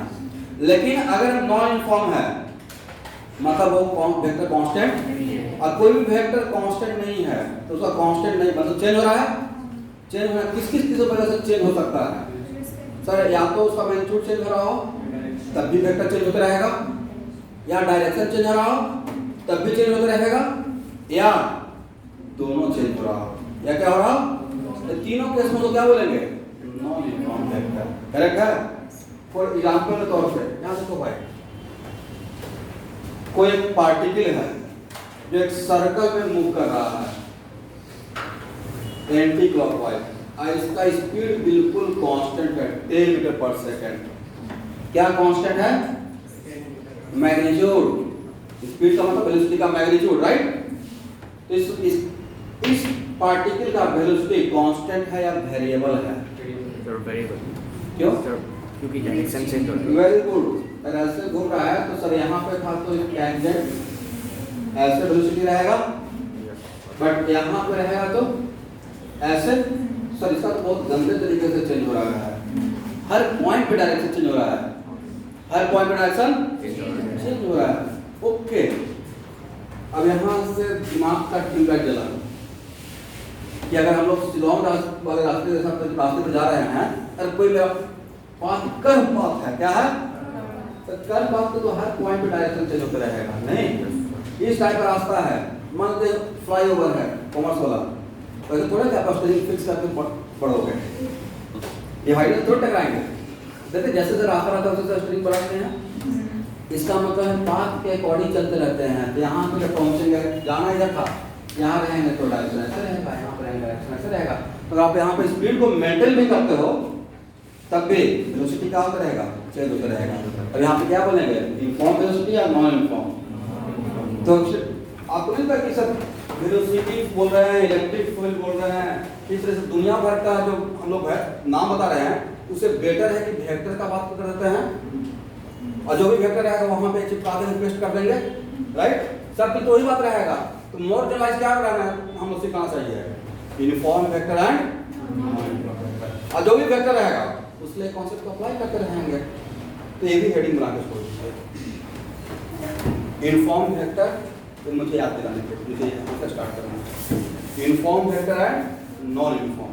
लेकिन अगर नॉन यूनिफॉर्म है मतलब वो वेक्टर कांस्टेंट, और कोई भी वेक्टर कांस्टेंट नहीं है तो उसका कांस्टेंट नहीं मतलब चेंज हो रहा है। चेंज हो रहा है किस वजह से चेंज हो सकता है? सर या तो उसका मैग्नीट्यूड चेंज हो रहा हो तब भी वेक्टर चेंज होता रहेगा, या डायरेक्शन चेंज हो रहा हो तब भी चेंज होता रहेगा, या दोनों चेंज हो रहा हो, या क्या हो रहा हो? तो तीनों केस में तो क्या बोलेंगे? Non uniform vector. करेक्ट है? फॉर एग्जांपल के तौर पे यहां देखो भाई, कोई एक पार्टिकल है जो एक सर्कल में मूव कर रहा है एंटी क्लॉकवाइज, और इसका स्पीड बिल्कुल कांस्टेंट है 10 मीटर पर सेकंड। क्या कांस्टेंट है? मैग्नीट्यूड। स्पीड का मतलब वेलोसिटी का मैग्नीट्यूड, राइट? तो इस पार्टिकल का वेलोसिटी कांस्टेंट है या वेरिएबल है? वेरिएबल। क्यों? क्योंकि डायरेक्शन चेंज हो रहा है। Very good. अगर ऐसे घूम रहा है तो सर यहाँ पे था तो टेंजेंट ऐसे वेलोसिटी रहेगा, बट यहाँ पे रहेगा तो ऐसे। सर इसका तो बहुत गंदे तरीके से चेंज हो रहा है। हर पॉइंट पे डायरेक्शन चेंज हो रहा है, हर पॉइंट पे डायरेक्शन चेंज हो रहा है। ओके, अब यहाँ से दिमाग का ट्यूबलाइट जला कि अगर हम लोग शिलोंग वाले रास्ते पे जा रहे हैं, अगर कोई मेरा पाथ कर्व पाथ है, क्या है? तो कर्व पाथ तो हर पॉइंट पे डायरेक्शन चेंज होता रहेगा। नहीं, इस टाइप का रास्ता है, मान लीजिए फ्लाईओवर है कॉमर्स वाला, वैसे थोड़ा क्या आप स्टेरिंग फिक्स करके पढ़ोगे, ये हाइट थोड़ा टकराएंगे। देखते जैसे जैसे रास्ता रहता है वैसे स्टेरिंग बढ़ाते हैं। इसका मतलब है पाथ के अकॉर्डिंग चलते रहते हैं। तो यहाँ पे जब पहुँचेंगे, जाना इधर था, यहाँ रहेंगे तो डायरेक्शन ऐसे रहेगा, यहाँ पर रहेंगे डायरेक्शन ऐसे रहेगा। तो आप यहाँ पे स्पीड को मेंटेन भी करते हो तब भी वेलोसिटी क्या होता रहेगा? चेंज होता रहेगा। अब यहाँ पे क्या बोलेंगे? यूनिफॉर्म वेलोसिटी या नॉन यूनिफॉर्म? तो आपको नहीं पता कि सब वेलोसिटी बोल रहे हैं, इलेक्ट्रिक फील्ड बोल रहे हैं, इस तरह से दुनिया भर का जो हम लोग है नाम बता रहे हैं, उससे बेटर है कि वेक्टर का बात कर देते हैं, और जो भी वेक्टर रहेगा वहां पे चिपका के पेस्ट कर देंगे, राइट? सब की तो वही बात रहेगा। तो मोर जनरलाइज क्या करना है हम लोग सिखाना चाहिए? Uniform vector and non uniform vector. और जो भी वेक्टर रहेगा उसके लिए कॉन्सेप्ट को अप्लाई करते रहेंगे। तो ये भी हेडिंग बना के छोड़ दीजिए। इनफॉर्म वेक्टर, तो मुझे याद दिलाने के मुझे यहाँ से स्टार्ट करना है। Inform vector and non inform